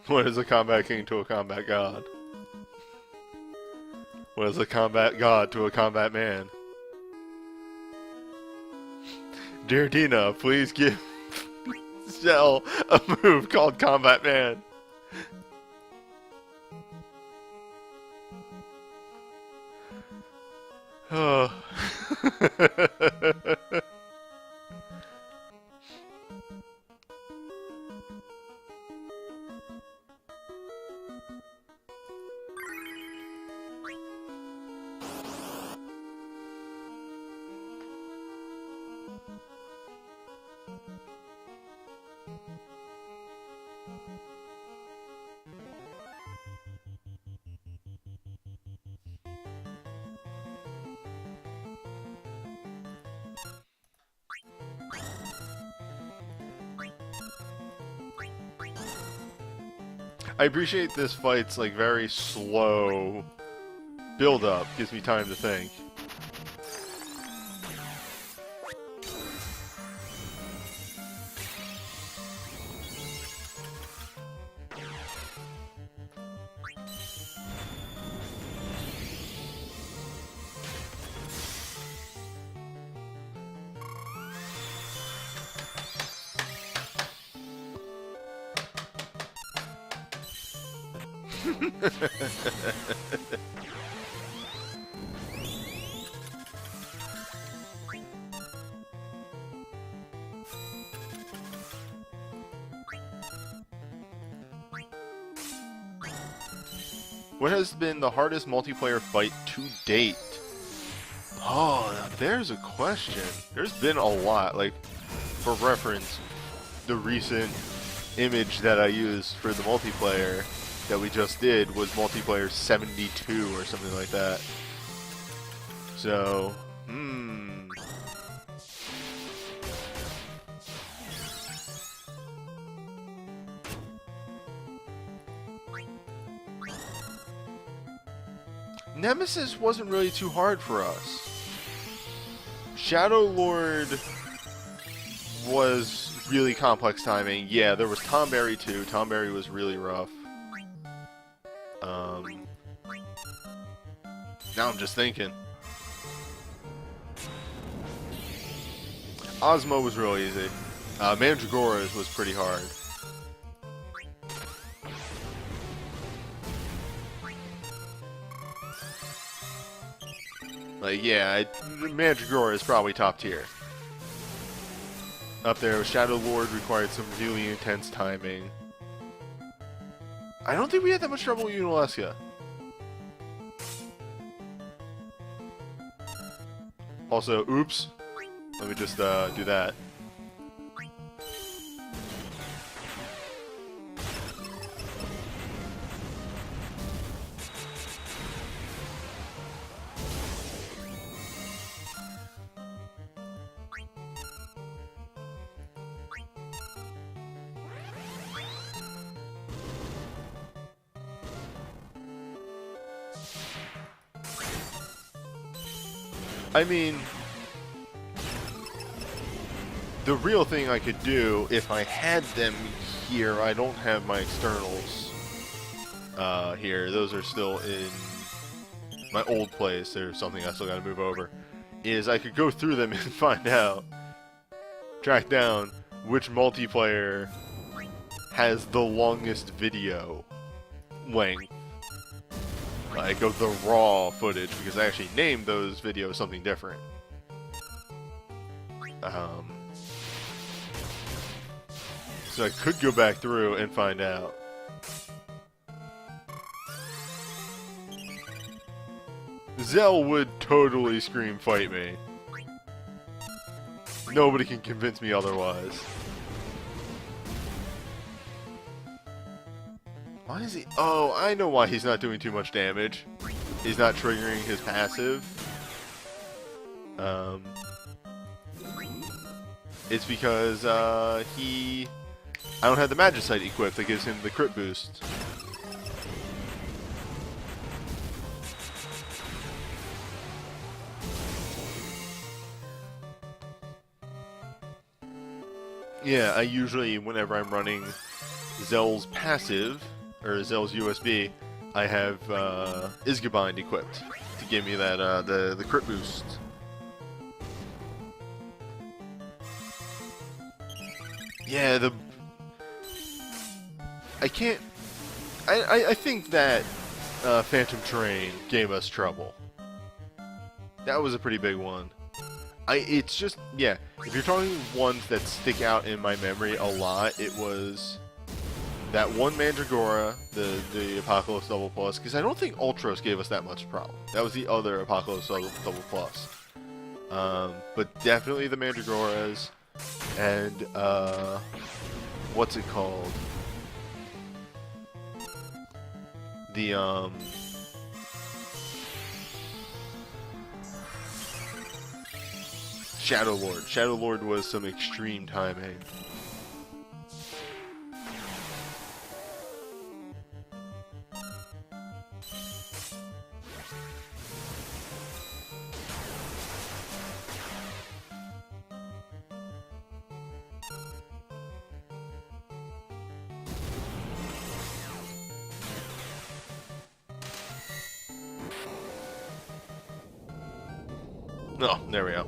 What is a combat king to a combat god? What is a combat god to a combat man? Dear Dina, please give Cell a move called Combat Man. Oh. I appreciate this fight's like very slow build up, gives me time to think. What has been the hardest multiplayer fight to date? Oh, now there's a question. There's been a lot. Like, for reference, the recent image that I used for the multiplayer that we just did was multiplayer 72 or something like that. So, Nemesis wasn't really too hard for us. Shadow Lord was really complex timing. Yeah, there was Tomberry too. Tomberry was really rough. Now I'm just thinking. Ozmo was real easy. Mandragora's was pretty hard. Like, yeah, Mandragora is probably top tier. Up there, Shadow Lord required some really intense timing. I don't think we had that much trouble with Unalesca. Also, oops. Let me just do that. I mean, the real thing I could do if I had them here, I don't have my externals here. Those are still in my old place. There's something I still gotta move over. Is I could go through them and find out, track down which multiplayer has the longest video length. Like, of the raw footage, because I actually named those videos something different. So I could go back through and find out. Zell would totally scream fight me. Nobody can convince me otherwise. Why is he... Oh, I know why he's not doing too much damage. He's not triggering his passive. It's because I don't have the Magicite equipped that gives him the crit boost. Yeah, I usually, whenever I'm running Zell's passive, or Zell's USB, I have Isgabind equipped to give me that the crit boost. Yeah, I think that Phantom Train gave us trouble. That was a pretty big one. It's just, yeah, if you're talking ones that stick out in my memory a lot, it was that one Mandragora, the Apocalypse Double Plus, because I don't think Ultros gave us that much problem. That was the other Apocalypse Double Plus. But definitely the Mandragoras, and, what's it called? The, Shadow Lord. Shadow Lord was some extreme timing. Oh, there we go.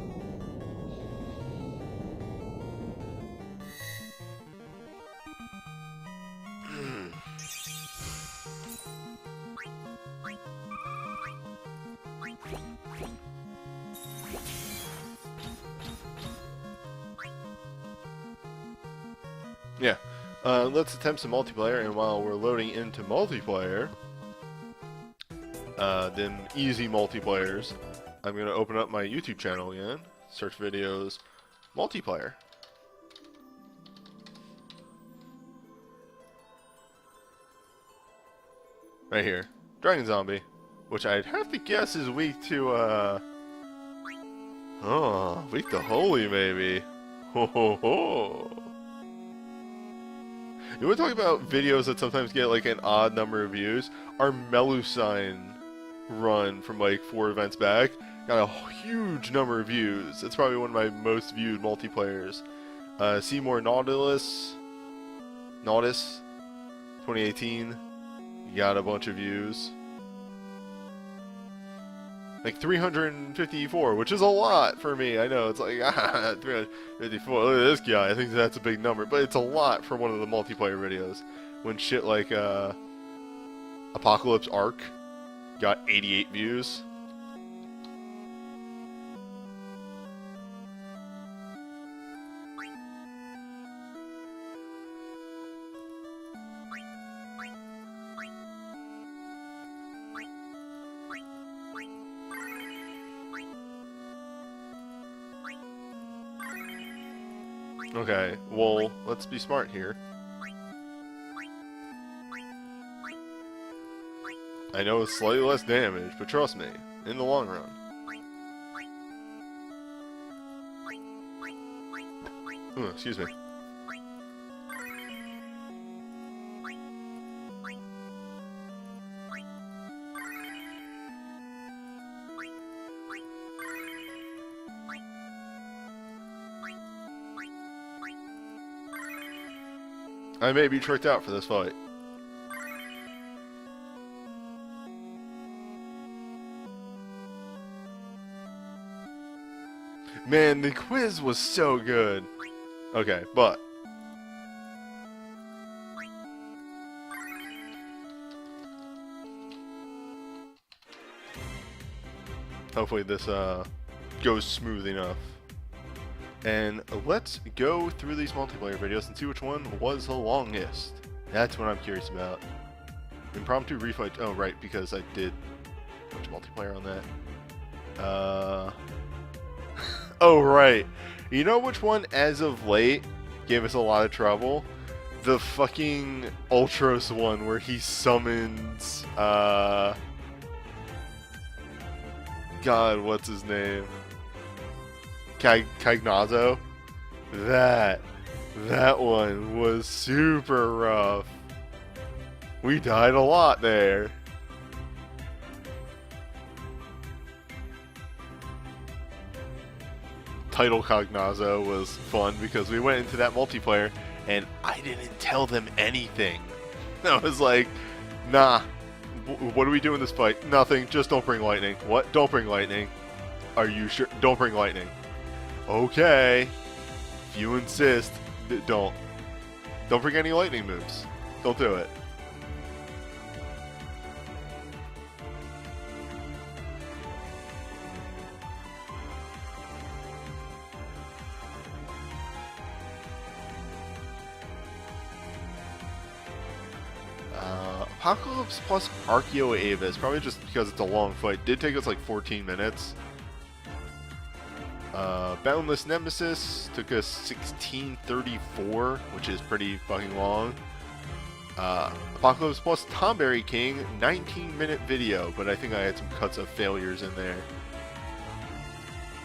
Yeah, let's attempt some multiplayer, and while we're loading into multiplayer, them easy multiplayers, I'm going to open up my YouTube channel again, search videos, multiplayer. Right here, Dragon Zombie, which I'd have to guess is weak to, weak to Holy, maybe. Ho ho ho! You want to talk about videos that sometimes get like an odd number of views? Our Melusine run from like 4 events back got a huge number of views. It's probably one of my most viewed multiplayers. Seymour Nautilus 2018 got a bunch of views. Like 354, which is a lot for me. I know, it's like, 354, look at this guy. I think that's a big number, but it's a lot for one of the multiplayer videos. When shit like Apocalypse Arc got 88 views. Okay, well, let's be smart here. I know it's slightly less damage, but trust me, in the long run. Ooh, excuse me. I may be tricked out for this fight. Man, the quiz was so good. Okay, but hopefully this goes smooth enough. And let's go through these multiplayer videos and see which one was the longest. That's what I'm curious about. Impromptu refight. Oh, right, because I did Much multiplayer on that. Oh, right. You know which one, as of late, gave us a lot of trouble? The fucking Ultros one where he summons, God, what's his name? Cagnazzo? That one was super rough. We died a lot there. Title Cagnazzo was fun because we went into that multiplayer and I didn't tell them anything. I was like, nah, what do we do in this fight? Nothing, just don't bring lightning. What? Don't bring lightning. Are you sure? Don't bring lightning. Okay. If you insist, don't. Don't bring any lightning moves. Don't do it. Apocalypse plus Archeo Avis, probably just because it's a long fight. Did take us like 14 minutes. Boundless Nemesis took us 1634, which is pretty fucking long. Apocalypse plus Tomberry King, 19-minute video, but I think I had some cuts of failures in there.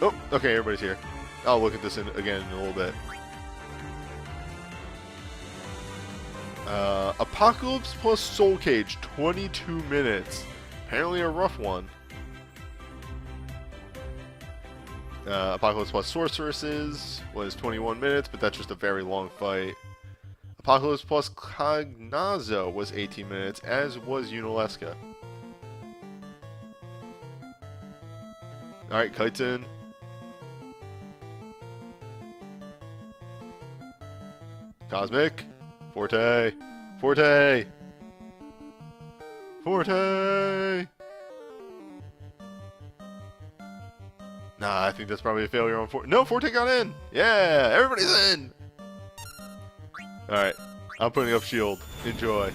Oh, okay, everybody's here. I'll look at this again in a little bit. Apocalypse plus Soul Cage, 22 minutes. Apparently a rough one. Apocalypse plus Sorceresses was 21 minutes, but that's just a very long fight. Apocalypse plus Cagnazzo was 18 minutes, as was Unalesca. Alright, Kite's in. Cosmic. Forte! Forte! Forte! Nah, I think that's probably a failure on Forte. No, Forte got in! Yeah! Everybody's in! Alright, I'm putting up shield. Enjoy.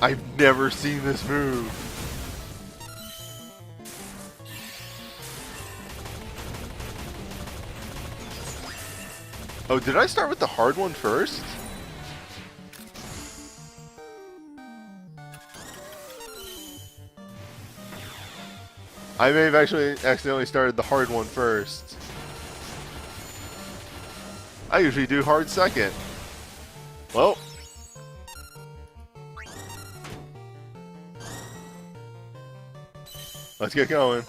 I've never seen this move. Oh, did I start with the hard one first? I may have actually accidentally started the hard one first. I usually do hard second. Well. Let's get going.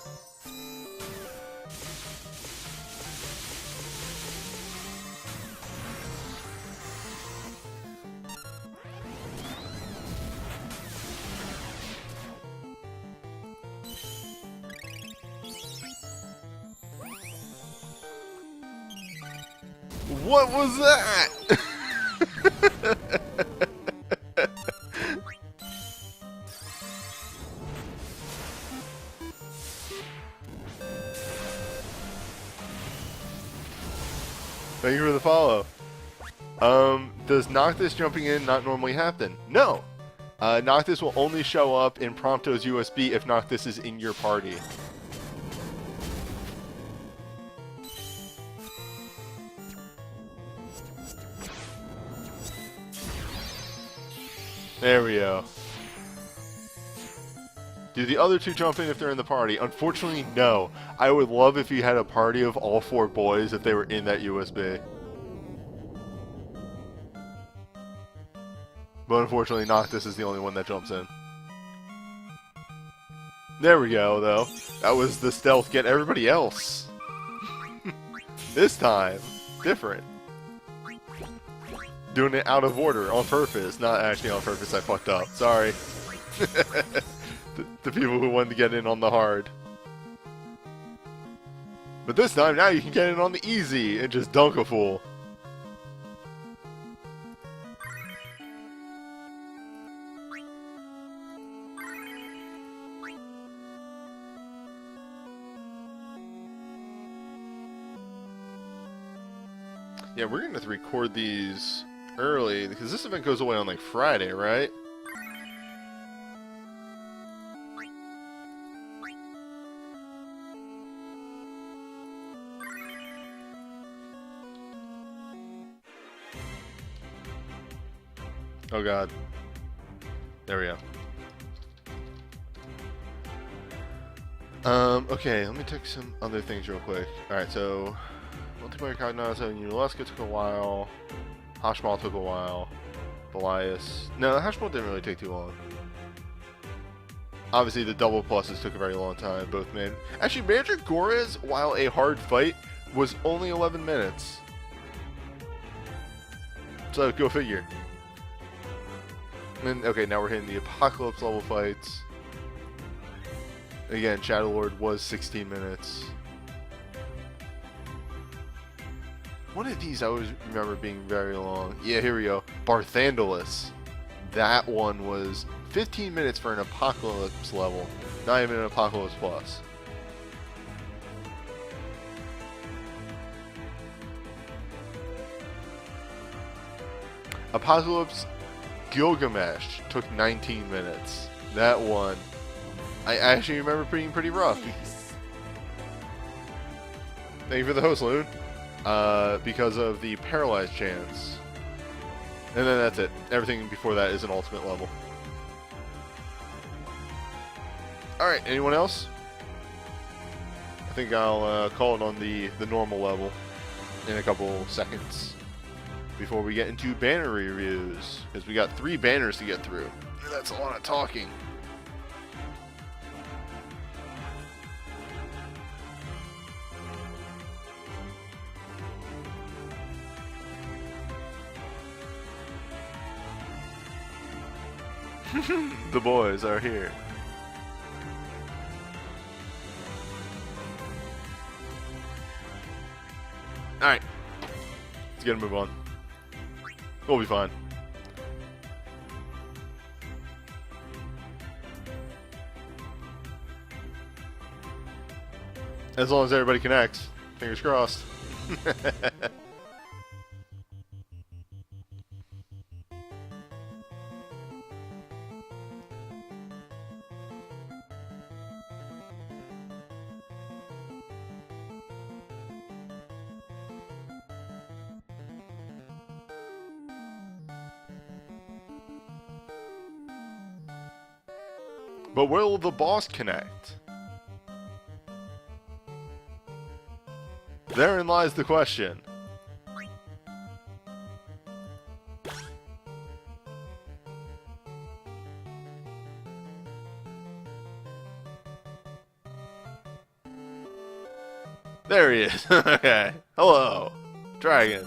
What was that? Thank you for the follow. Does Noctis jumping in not normally happen? No. Noctis will only show up in Prompto's USB if Noctis is in your party. There we go. Do the other two jump in if they're in the party? Unfortunately, no. I would love if you had a party of all 4 boys if they were in that USB. But unfortunately, Noctis is the only one that jumps in. There we go, though. That was the stealth get everybody else. This time, different. Doing it out of order, on purpose. Not actually on purpose, I fucked up. Sorry. the people who wanted to get in on the hard. But this time, now you can get in on the easy and just dunk a fool. Yeah, we're gonna have to record these early because this event goes away on like Friday, right? Oh god. There we go. Okay, let me take some other things real quick. Alright, so multiplayer Cognizant and Unalaska took a while. Hashmal took a while. Belias. No, Hashmal didn't really take too long. Obviously, the double pluses took a very long time, both men. Actually, Manager Gorez, while a hard fight, was only 11 minutes. So, go figure. And, okay, now we're hitting the Apocalypse level fights. Again, Shadow Lord was 16 minutes. One of these I always remember being very long. Yeah, here we go. Barthandelus. That one was 15 minutes for an Apocalypse level. Not even an Apocalypse Plus. Apocalypse Gilgamesh took 19 minutes. That one, I actually remember being pretty rough. Thank you for the host, Loon. Because of the paralyzed chance. And then that's it. Everything before that is an ultimate level. Alright, anyone else? I think I'll call it on the normal level in a couple seconds before we get into banner reviews, because we got 3 banners to get through. That's a lot of talking. The boys are here. Alright. Let's get a move on. We'll be fine. As long as everybody connects. Fingers crossed. But will the boss connect? Therein lies the question. There he is. Okay. Hello, dragon.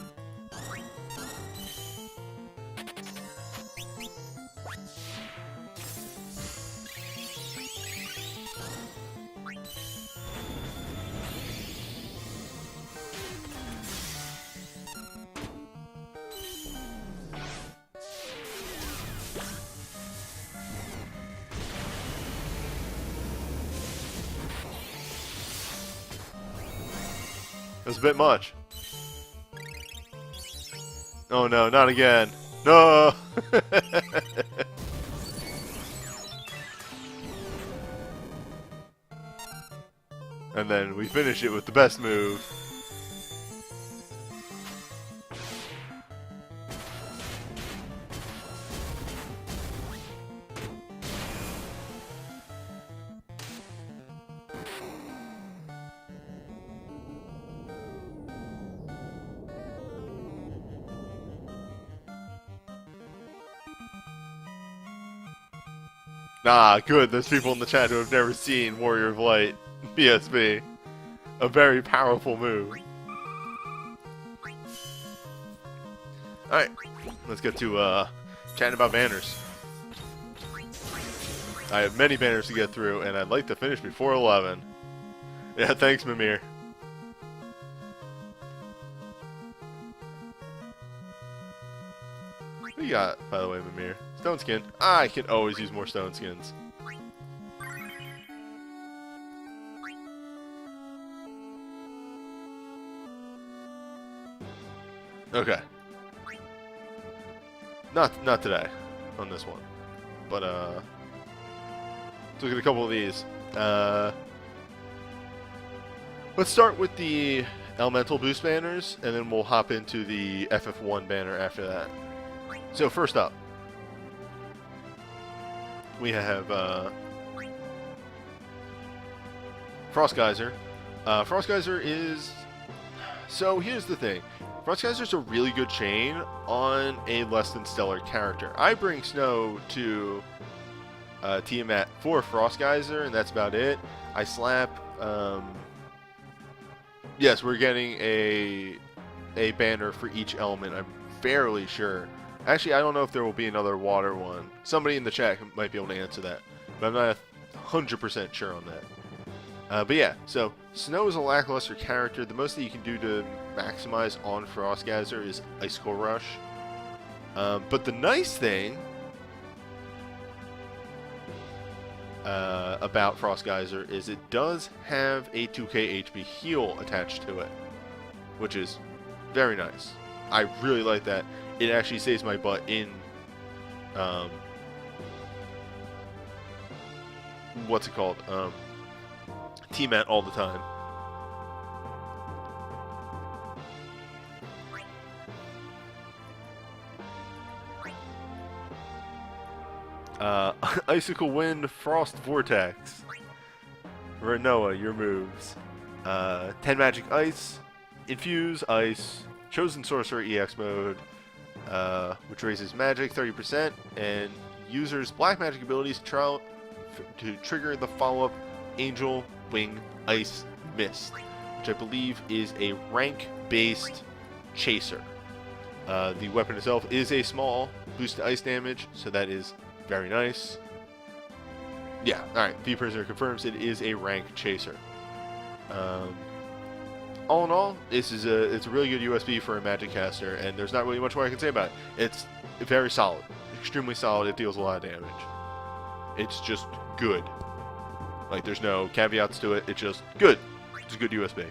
That's a bit much. Oh no, not again. No! And then we finish it with the best move. Ah, good. There's people in the chat who have never seen Warrior of Light PSP. A very powerful move. Alright, let's get to chatting about banners. I have many banners to get through, and I'd like to finish before 11. Yeah, thanks, Mimir. What do you got, by the way, Mimir? Stone skin. I can always use more stone skins. Okay. Not today on this one. But let's look at a couple of these. Let's start with the elemental boost banners, and then we'll hop into the FF1 banner after that. So first up, we have Frost Geyser. Frost Geyser is... So here's the thing. Frost Geyser is a really good chain on a less than stellar character. I bring Snow to Tiamat for Frost Geyser, and that's about it. I slap... yes, we're getting a banner for each element, I'm fairly sure. Actually, I don't know if there will be another water one. Somebody in the chat might be able to answer that, but I'm not 100% sure on that. But yeah, so Snow is a lackluster character. The most that you can do to maximize on Frost Geyser is Icicle Rush. But the nice thing about Frost Geyser is it does have a 2k HP heal attached to it, which is very nice. I really like that. It actually saves my butt in what's it called? T-Mat all the time. Icicle Wind, Frost Vortex. Renoa, your moves. 10 Magic Ice, Infuse Ice, Chosen Sorcerer EX mode, which raises magic 30%, and users' black magic abilities to trigger the follow-up Angel Wing Ice Mist, which I believe is a rank-based chaser. The weapon itself is a small boost to ice damage, so that is very nice. Yeah, alright, V-Prisoner confirms it is a rank chaser. All in all, it's a really good USB for a magic caster, and there's not really much more I can say about it. It's very solid, extremely solid. It deals a lot of damage. It's just good. Like, there's no caveats to it. It's just good. It's a good USB.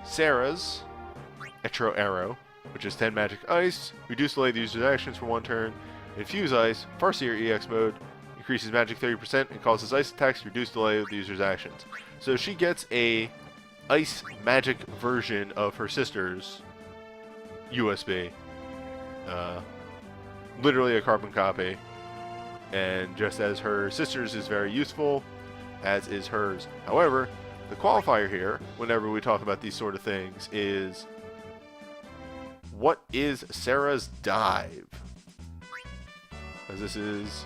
Sarah's Etro Arrow, which is 10 Magic Ice, reduce delay the user's actions for 1 turn. Infuse Ice, Farseer EX mode, increases magic 30% and causes ice attacks to reduce delay of the user's actions. So she gets a ice magic version of her sister's USB. Literally a carbon copy. And just as her sister's is very useful, as is hers. However, the qualifier here, whenever we talk about these sort of things, is what is Sarah's dive? As this is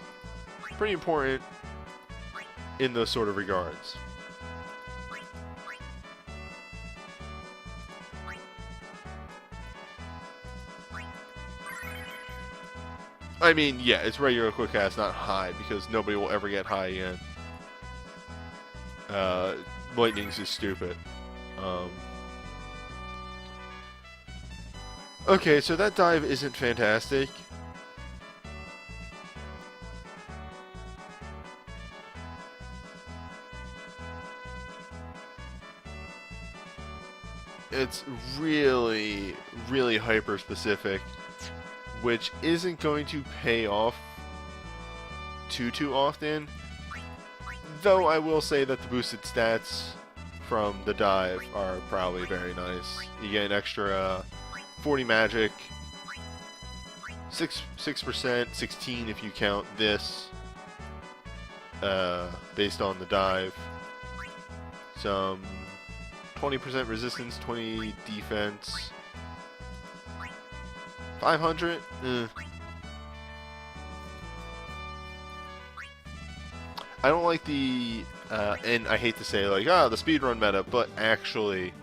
pretty important in those sort of regards. I mean, yeah, it's regular quick cast, not high, because nobody will ever get high again. Lightning's is stupid. Okay, so that dive isn't fantastic. It's really, really hyper-specific, which isn't going to pay off too often. Though I will say that the boosted stats from the dive are probably very nice. You get an extra 40 magic, 6%, 16 if you count this, based on the dive. Some 20% resistance, 20 defense. 500? I don't like the, and I hate to say, like, the speedrun meta, but actually,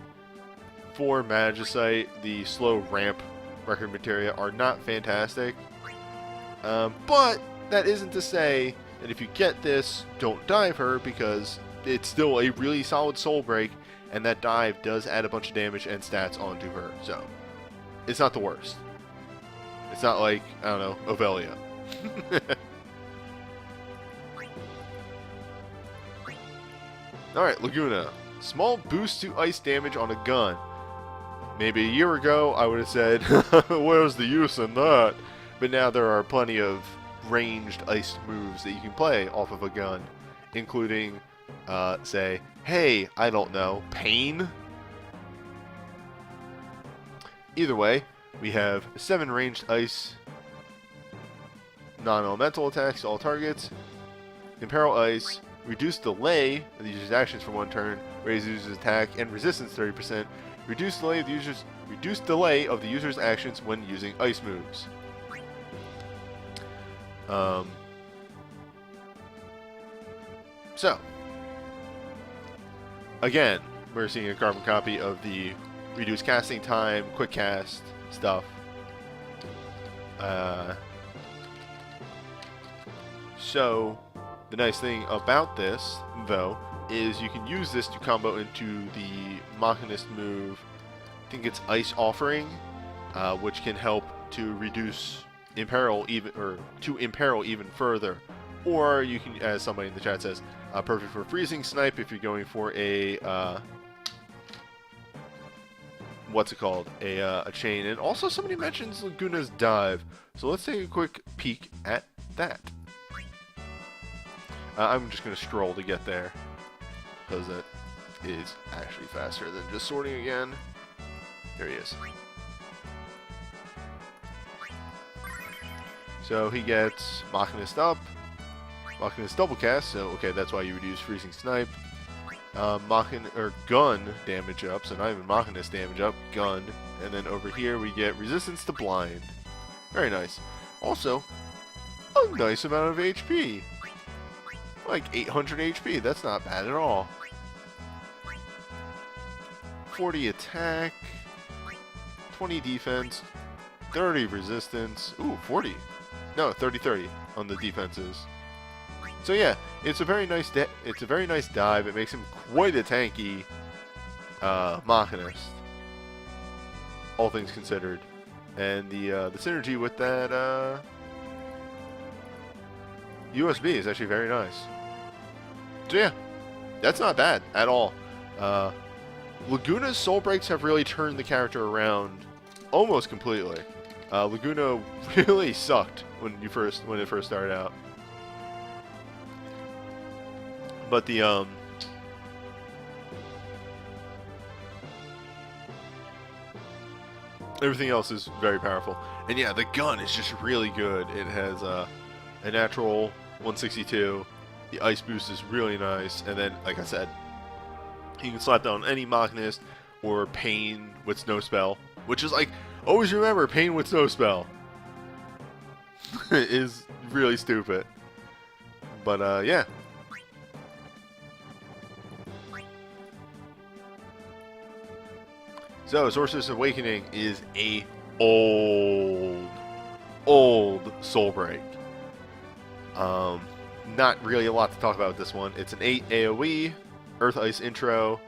for Magicite, the slow ramp record materia are not fantastic. But that isn't to say that if you get this, don't dive her, because it's still a really solid soul break, and that dive does add a bunch of damage and stats onto her, so it's not the worst. It's not like, I don't know, Ovelia. Alright, Laguna. Small boost to ice damage on a gun. Maybe a year ago, I would have said, where's the use in that? But now there are plenty of ranged ice moves that you can play off of a gun, including, say, hey, I don't know, Pain? Either way, we have 7 ranged ice non-elemental attacks to all targets. Imperil Ice, reduce delay of the user's actions for 1 turn, raise the user's attack and resistance 30%, reduce delay of the user's actions when using ice moves. So, again, we're seeing a carbon copy of the reduced casting time, quick cast stuff. So, the nice thing about this, though, is you can use this to combo into the Machinist move. I think it's Ice Offering, which can help to reduce imperil even further. Or you can, as somebody in the chat says, perfect for freezing snipe if you're going for a what's it called? A chain. And also somebody mentions Laguna's dive. So let's take a quick peek at that. I'm just going to scroll to get there, because it is actually faster than just sorting again. There he is. So he gets Machinist up, Machinist double cast, so okay, that's why you reduce freezing snipe. Gun damage up, so not even Machinist damage up, gun. And then over here we get resistance to blind. Very nice. Also, a nice amount of HP. Like 800 HP, that's not bad at all. 40 attack, 20 defense, 30 resistance, ooh, 40. No, 30-30 on the defenses. So yeah, it's a very nice dive. It makes him quite a tanky Machinist, all things considered. And the synergy with that USB is actually very nice. So yeah, that's not bad at all. Laguna's soul breaks have really turned the character around almost completely. Laguna really sucked when it first started out. But the everything else is very powerful. And yeah, the gun is just really good. It has a natural 162. The ice boost is really nice. And then, like I said, you can slap down any Machinist or Pain with Snow Spell, which is like, always remember, Pain with Snow Spell is really stupid. But yeah. So, Sorceress Awakening is a old soul break. Not really a lot to talk about with this one. It's an 8 AoE, Earth Ice intro.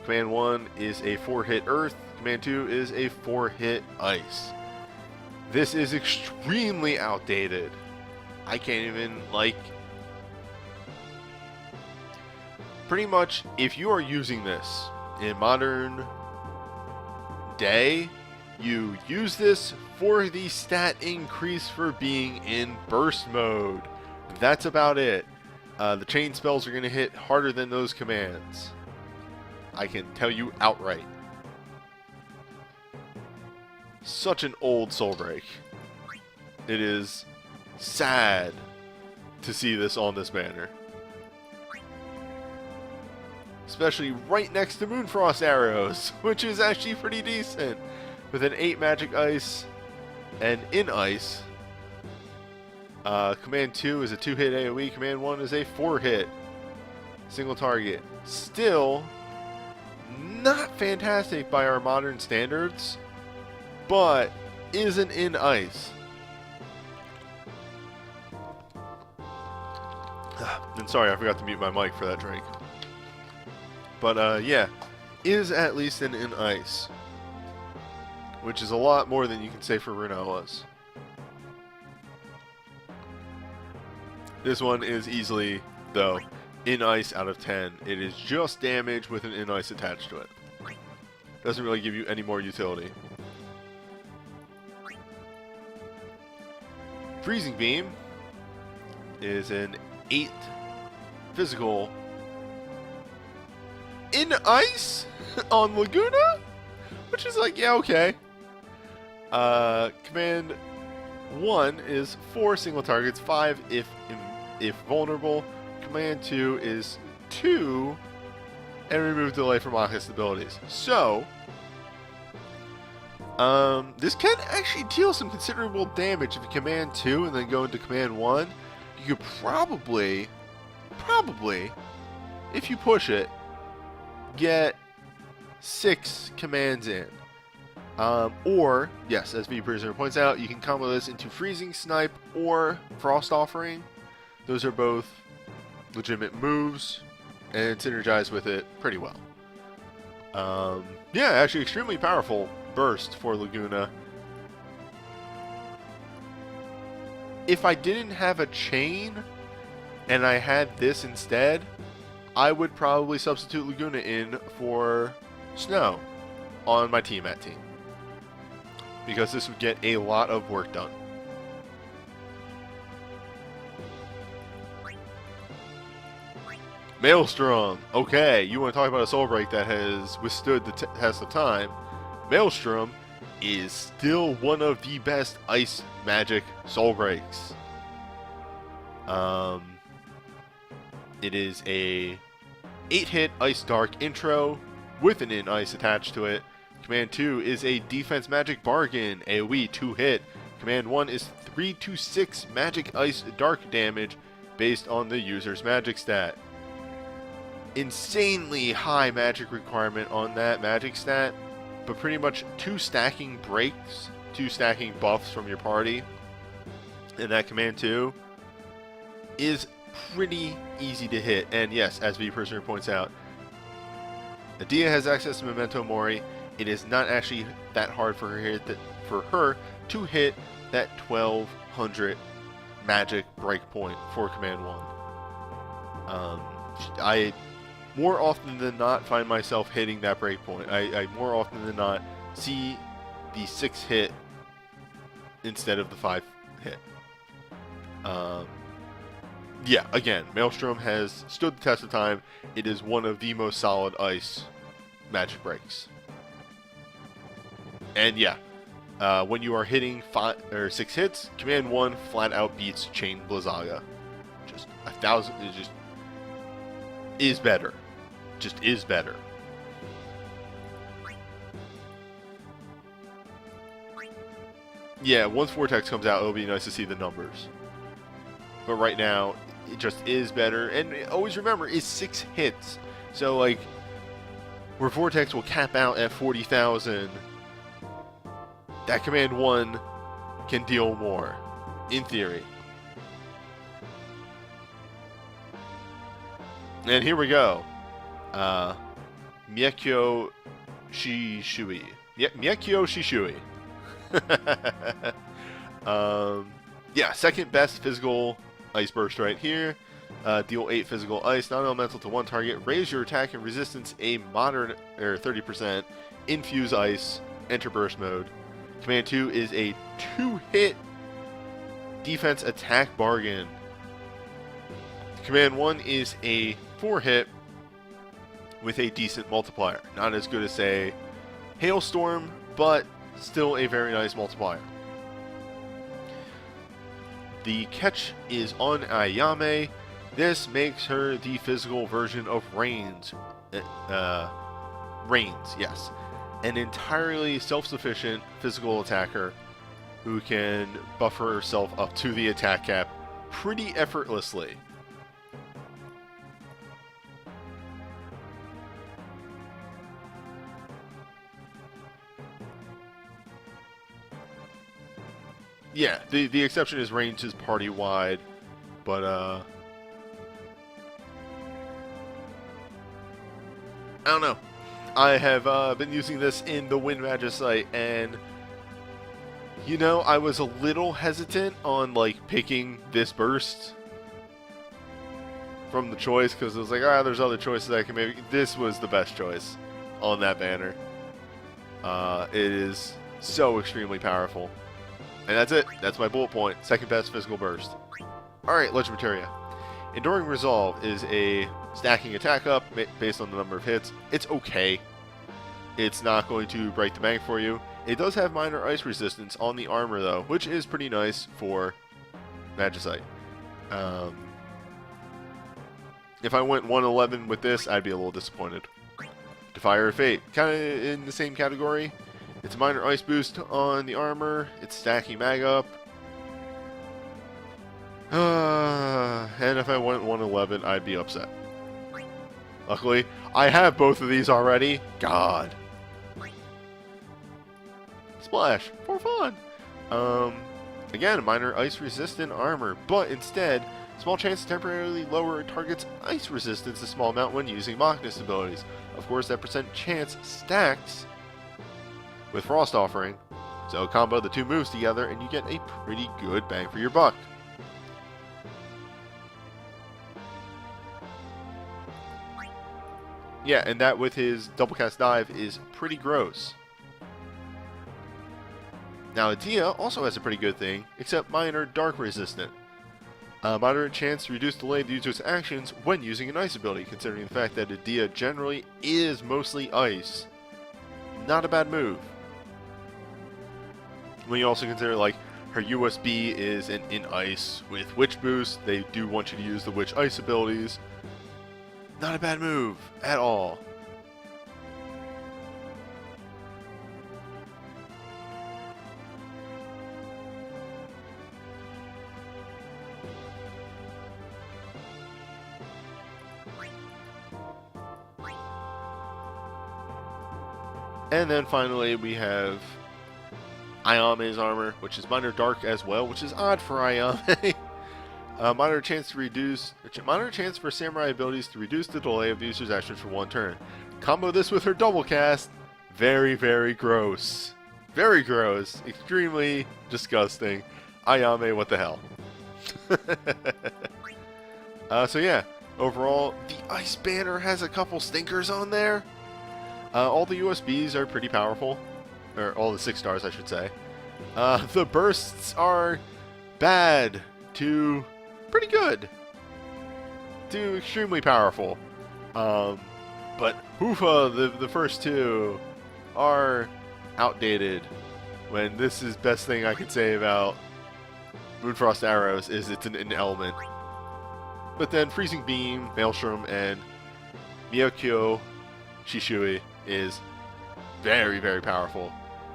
Command 1 is a 4-hit Earth. Command 2 is a 4-hit Ice. This is extremely outdated. I can't even, like... Pretty much, if you are using this in modern day, you use this for the stat increase for being in burst mode. That's about it. The chain spells are going to hit harder than those commands. I can tell you outright. Such an old soul break. It is sad to see this on this banner. Especially right next to Moonfrost arrows, which is actually pretty decent. With an 8 magic ice and in ice. Command 2 is a 2-hit AoE. Command 1 is a 4-hit single target. Still not fantastic by our modern standards, but isn't in ice. And sorry, I forgot to mute my mic for that drink. But yeah, is at least in ice, which is a lot more than you can say for Runawa's. This one is easily, though, in ice out of 10. It is just damage with an in ice attached to it. Doesn't really give you any more utility. Freezing Beam is an 8 physical in ice on Laguna, which is like, yeah, okay. Command 1 is 4 single targets, 5 if vulnerable. Command 2 is 2 and remove delay from August abilities. So, this can actually deal some considerable damage if you command 2 and then go into command 1. You could probably, if you push it, get 6 commands in. Or, yes, as V Prisoner points out, you can combo this into Freezing Snipe or Frost Offering. Those are both legitimate moves and synergize with it pretty well. Yeah, actually extremely powerful burst for Laguna. If I didn't have a chain and I had this instead, I would probably substitute Laguna in for Snow on my T-Mat team, because this would get a lot of work done. Maelstrom. Okay, you want to talk about a Soul Break that has withstood the test of time. Maelstrom is still one of the best ice magic Soul Breaks. It is a 8-hit Ice Dark intro with an in-ice attached to it. Command 2 is a defense magic bargain, AoE 2-hit. Command 1 is 3 to 6 magic ice dark damage based on the user's magic stat. Insanely high magic requirement on that magic stat, but pretty much 2 stacking breaks, 2 stacking buffs from your party, and that command 2 is pretty easy to hit. And yes, as V Prisoner points out, Adia has access to Memento Mori. It is not actually that hard for her to hit that 1200 magic breakpoint for command 1. I more often than not find myself hitting that breakpoint. I more often than not see the 6 hit instead of the 5 hit. Yeah, again, Maelstrom has stood the test of time. It is one of the most solid ice magic breaks. And yeah, when you are hitting 5 or 6 hits, command 1 flat out beats Chain Blizzaga. Just 1,000. It just is better. Just is better. Yeah, once Vortex comes out, it'll be nice to see the numbers. But right now, it just is better. And always remember, it's 6 hits. So, like, where Vortex will cap out at 40,000, that command 1 can deal more, in theory. And here we go. Miekyo Shishui. Miekyo Shishui. Yeah, second best physical ice burst right here. Deal 8 physical ice, non-elemental to 1 target. Raise your attack and resistance a moderate, or 30%. Infuse ice. Enter burst mode. Command 2 is a 2-hit defense attack bargain. Command 1 is a 4-hit with a decent multiplier. Not as good as, say, Hailstorm, but still a very nice multiplier. The catch is on Ayame. This makes her the physical version of Rains. Rains, yes. An entirely self-sufficient physical attacker who can buffer herself up to the attack cap pretty effortlessly. Yeah, the exception is range is party wide, but I don't know. I have been using this in the Wind Magicite, and you know, I was a little hesitant on like picking this burst from the choice because I was like, there's other choices I can maybe. This was the best choice on that banner. It is so extremely powerful. And that's it. That's my bullet point. Second best physical burst. Alright, Legend Materia. Enduring Resolve is a stacking attack up based on the number of hits. It's okay. It's not going to break the bank for you. It does have minor ice resistance on the armor though, which is pretty nice for Magicite. If I went 111 with this, I'd be a little disappointed. Defier of Fate, kind of in the same category. It's a minor ice boost on the armor. It's stacking mag up. And if I went 111, I'd be upset. Luckily, I have both of these already. God. Splash, for fun. Again, minor ice resistant armor, but instead, small chance to temporarily lower a target's ice resistance a small amount when using Mockness abilities. Of course, that percent chance stacks with Frost Offering, so combo the two moves together and you get a pretty good bang for your buck. Yeah, and that with his double cast dive is pretty gross. Now Adia also has a pretty good thing, except minor dark resistant. Moderate chance to reduce delay the user's actions when using an ice ability, considering the fact that Adia generally is mostly ice. Not a bad move. When you also consider like her USB is an in ice with Witch Boost, they do want you to use the Witch Ice abilities. Not a bad move at all. And then finally we have Ayame's armor, which is minor dark as well, which is odd for Ayame. Minor chance for samurai abilities to reduce the delay of the user's actions for one turn. Combo this with her double cast. Very, very gross. Very gross. Extremely disgusting. Ayame, what the hell? So yeah, overall, the Ice Banner has a couple stinkers on there. All the USBs are pretty powerful. Or all the 6 stars, I should say. The bursts are bad to pretty good to extremely powerful. But Hoofa, the first two, are outdated. When this is best thing I could say about Moonfrost Arrows is it's an element. But then Freezing Beam, Maelstrom, and Miyakyo Shishui is very, very powerful.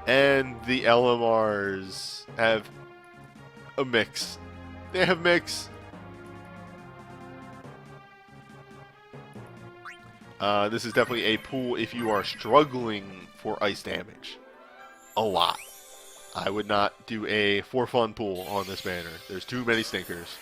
And the LMRs have a mix. They have mix. This is definitely a pool if you are struggling for ice damage. A lot. I would not do a for fun pool on this banner. There's too many stinkers.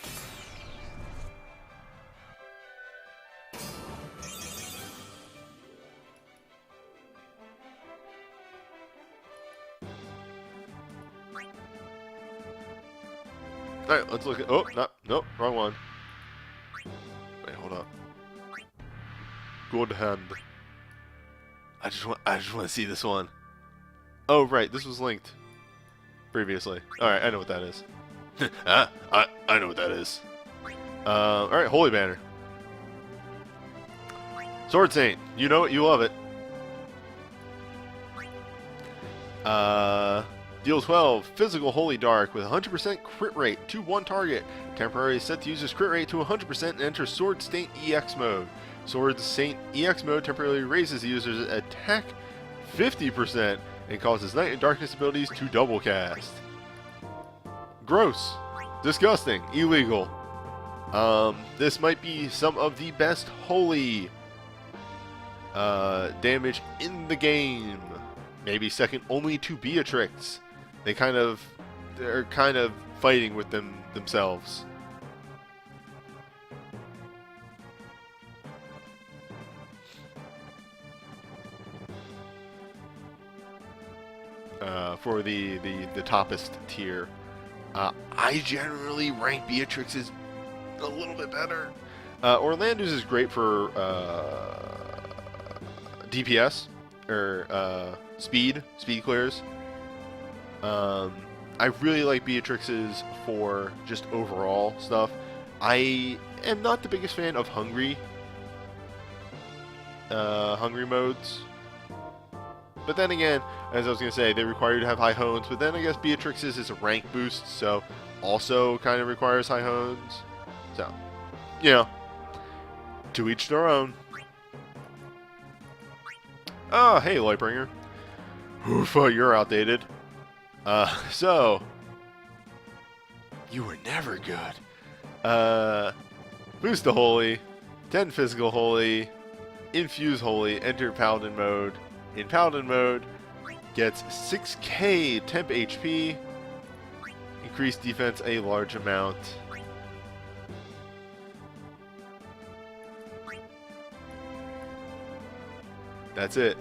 Alright, let's look at... Oh, nope, wrong one. Wait, hold up. Good hand. I just want to see this one. Oh, right, this was linked previously. Alright, I know what that is. I know what that is. Alright, Holy Banner. Sword Saint. You know it, you love it. Deal 12, Physical Holy Dark with 100% crit rate to one target. Temporarily set the user's crit rate to 100% and enter Sword Saint EX mode. Sword Saint EX mode temporarily raises the user's attack 50% and causes Night and Darkness abilities to double cast. Gross. Disgusting. Illegal. This might be some of the best holy damage in the game. Maybe second only to Beatrix. They're kind of fighting with themselves. For the toppest tier, I generally rank Beatrix as a little bit better. Orlando's is great for DPS. speed clears. I really like Beatrix's for just overall stuff. I am not the biggest fan of hungry modes. But then again, as I was going to say, they require you to have high hones. But then I guess Beatrix's is a rank boost, so also kind of requires high hones. So, you know, to each their own. Oh, hey, Lightbringer. Oof, you're outdated. So, you were never good. Boost to Holy, 10 Physical Holy, Infuse Holy, enter Paladin mode. In Paladin mode, gets 6k temp HP, increase defense a large amount. That's it.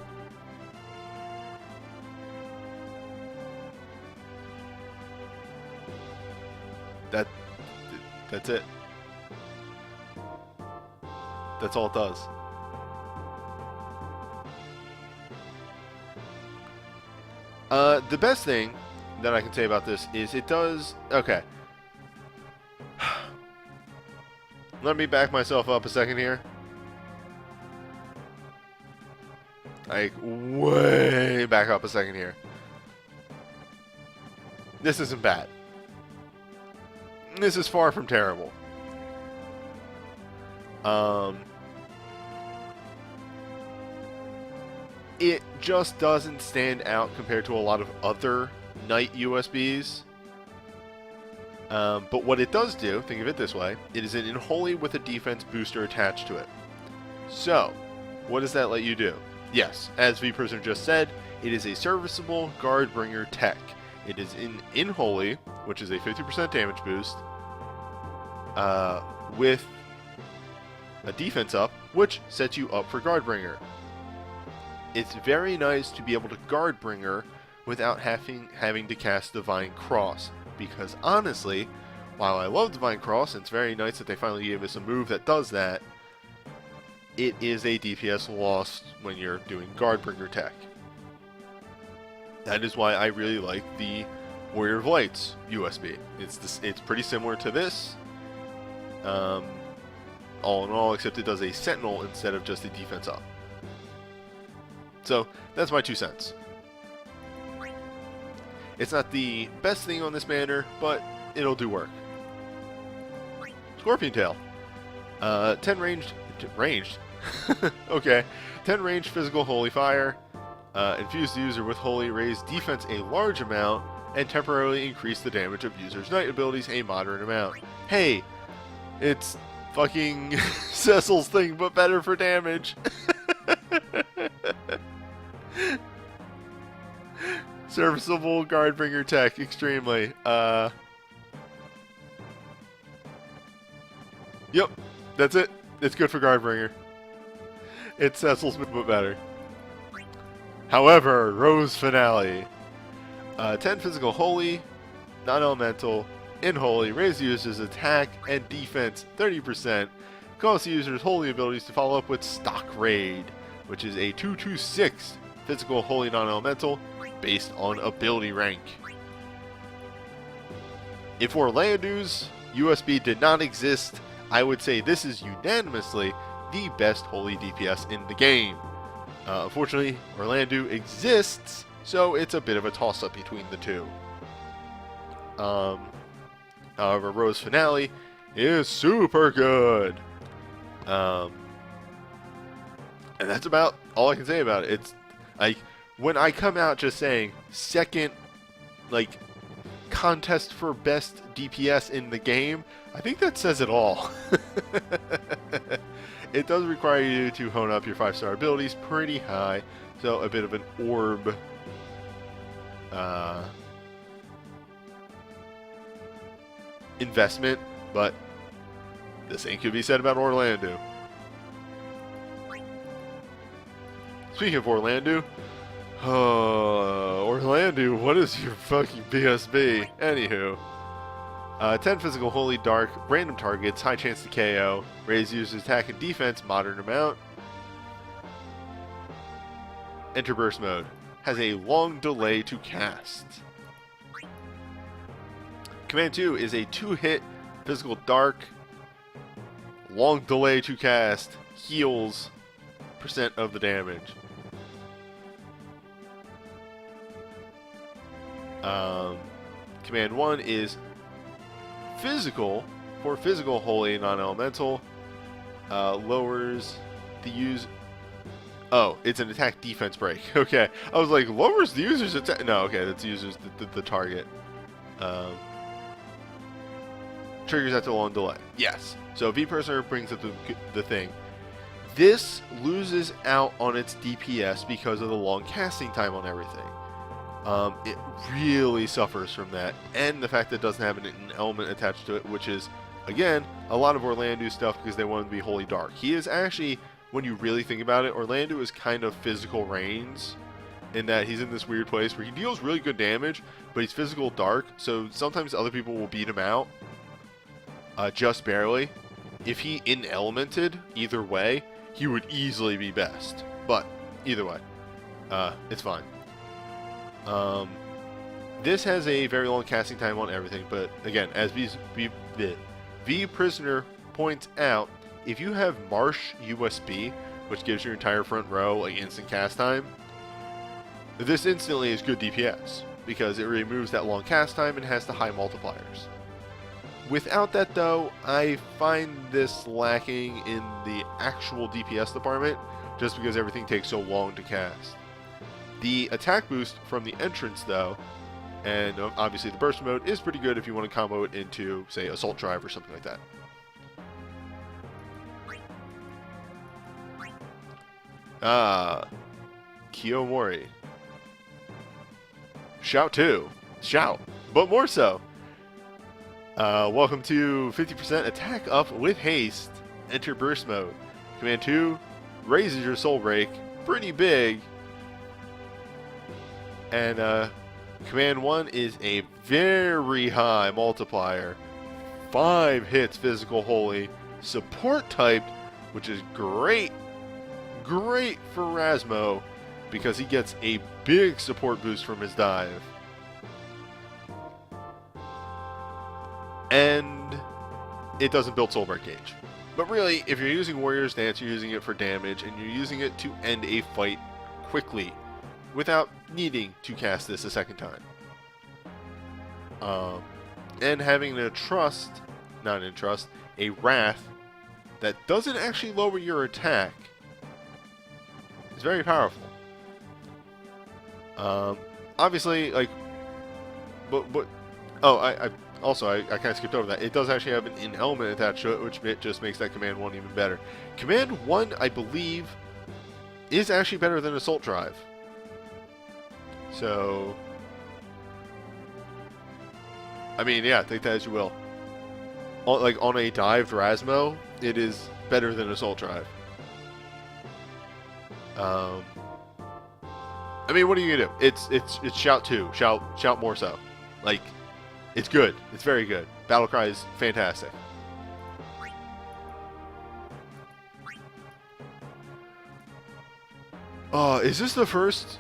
That's it. That's all it does. The best thing that I can say about this is it does... Okay. Let me back myself up a second here. Like, way back up a second here. This isn't bad. This is far from terrible. It just doesn't stand out compared to a lot of other Knight USBs. But what it does do, think of it this way, it is an Unholy with a defense booster attached to it. So, what does that let you do? Yes, as V-Prisoner just said, it is a serviceable Guardbringer tech. It is in Unholy, which is a 50% damage boost, with a defense up, which sets you up for Guardbringer. It's very nice to be able to Guardbringer without having to cast Divine Cross, because honestly, while I love Divine Cross, and it's very nice that they finally gave us a move that does that, it is a DPS loss when you're doing Guardbringer tech. That is why I really like the Warrior of Lights USB. It's pretty similar to this, all in all, except it does a Sentinel instead of just a defense up. So, that's my 2 cents. It's not the best thing on this banner, but it'll do work. Scorpion Tail. 10 ranged... okay. 10 ranged physical Holy Fire. Infuse the user with Holy, raise defense a large amount, and temporarily increase the damage of user's Knight abilities a moderate amount. Hey! It's fucking Cecil's thing, but better for damage. Serviceable Guardbringer tech, extremely. Yep, that's it. It's good for Guardbringer. It's Cecil's but better. However, Rose Finale. 10 physical Holy, non-elemental, in Holy, raise the user's attack and defense 30%. Cause the user's Holy abilities to follow up with Stock Raid, which is a 2/6 physical Holy non-elemental based on ability rank. If Orlando's USB did not exist, I would say this is unanimously the best Holy DPS in the game. Unfortunately, Orlando exists, so it's a bit of a toss-up between the two. However, Rose Finale is super good. And that's about all I can say about it. It's like, when I come out just saying second, like, contest for best DPS in the game, I think that says it all. It does require you to hone up your 5-star abilities pretty high, so a bit of an orb investment, but the same could be said about Orlando. Speaking of Orlando, Orlando, what is your fucking BSB? Anywho, 10 physical Holy Dark, random targets, high chance to KO, raise user's attack and defense, moderate amount. Enter Burst Mode. Has a long delay to cast. Command 2 is a 2-hit Physical Dark. Long delay to cast. Heals % of the damage. Command 1 is Physical. For Physical Holy Non-Elemental. Lowers the use... Oh, it's an attack defense break. Okay. I was like, lowers the user's attack... No, okay, that's user's the target. Triggers after a long delay. Yes. So V Prisoner brings up the thing. This loses out on its DPS because of the long casting time on everything. It really suffers from that. And the fact that it doesn't have an element attached to it, which is, again, a lot of Orlando stuff because they want him to be Holy Dark. He is actually... When you really think about it, Orlando is kind of physical Reigns in that he's in this weird place where he deals really good damage, but he's physical dark, so sometimes other people will beat him out just barely. If he in-elemented either way, he would easily be best. But either way, it's fine. This has a very long casting time on everything, but again, as V Prisoner points out, if you have Marsh USB, which gives your entire front row like instant cast time, this instantly is good DPS because it removes that long cast time and has the high multipliers. Without that though, I find this lacking in the actual DPS department just because everything takes so long to cast. The attack boost from the entrance though, and obviously the burst mode, is pretty good if you want to combo it into, say, Assault Drive or something like that. Kiyomori. Shout 2. Shout, but more so. Welcome to 50% attack up with haste. Enter burst mode. Command 2 raises your soul break pretty big. And Command 1 is a very high multiplier. 5 hits physical holy. Support typed, which is great. Great for Rasmo because he gets a big support boost from his dive. And it doesn't build soul break gauge. But really, if you're using Warrior's Dance, you're using it for damage, and you're using it to end a fight quickly without needing to cast this a second time. And having a a Wrath that doesn't actually lower your attack is very powerful. Obviously, like, but oh, I kind of skipped over that. It does actually have an in-element attached to it, which just makes that Command 1 even better. Command 1, I believe, is actually better than Assault Drive. So, I mean, yeah, take that as you will. Like, on a dived Rasmo, it is better than Assault Drive. I mean, what are you gonna do? It's Shout 2. Shout more so. Like, it's good. It's very good. Battlecry is fantastic. Is this the first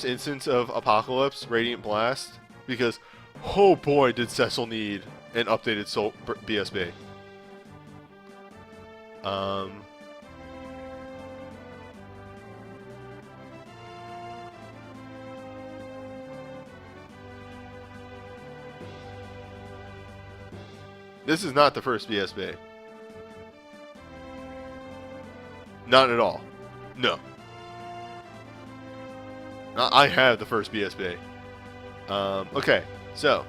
instance of Apocalypse Radiant Blast? Because, oh boy, did Cecil need an updated Soul BSB. This is not the first BSB. Not at all. No. I have the first BSB. Okay, so.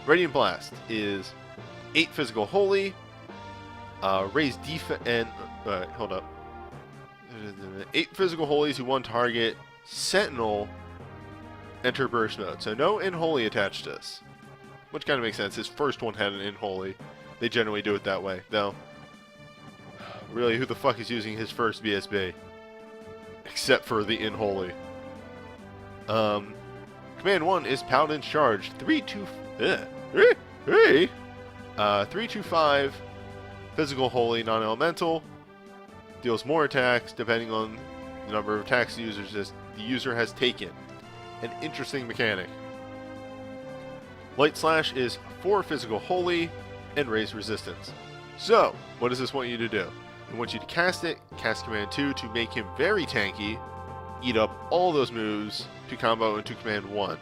Radiant Blast is 8 physical holy, raise defense, and, hold up. 8 physical holies to one target, Sentinel, enter burst mode. So no in-holy attached to this. Which kind of makes sense. His first one had an in-holy. They generally do it that way, though. Really, who the fuck is using his first BSB? Except for the in-holy. Command 1 is Paladin's Charge. 3, 2... 3? 325 physical holy non-elemental. Deals more attacks depending on the number of attacks the user has taken. An interesting mechanic. Light Slash is 4 physical holy and raise resistance. So, what does this want you to do? It wants you to cast it, cast Command 2 to make him very tanky, eat up all those moves to combo into Command 1.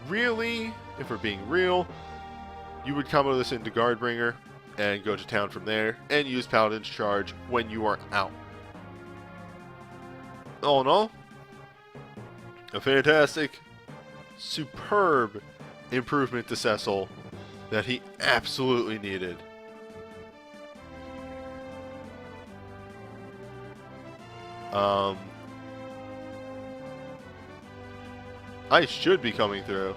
Really, if we're being real, you would combo this into Guardbringer and go to town from there and use Paladin's Charge when you are out. All in all, a fantastic, superb improvement to Cecil that he absolutely needed. I should be coming through.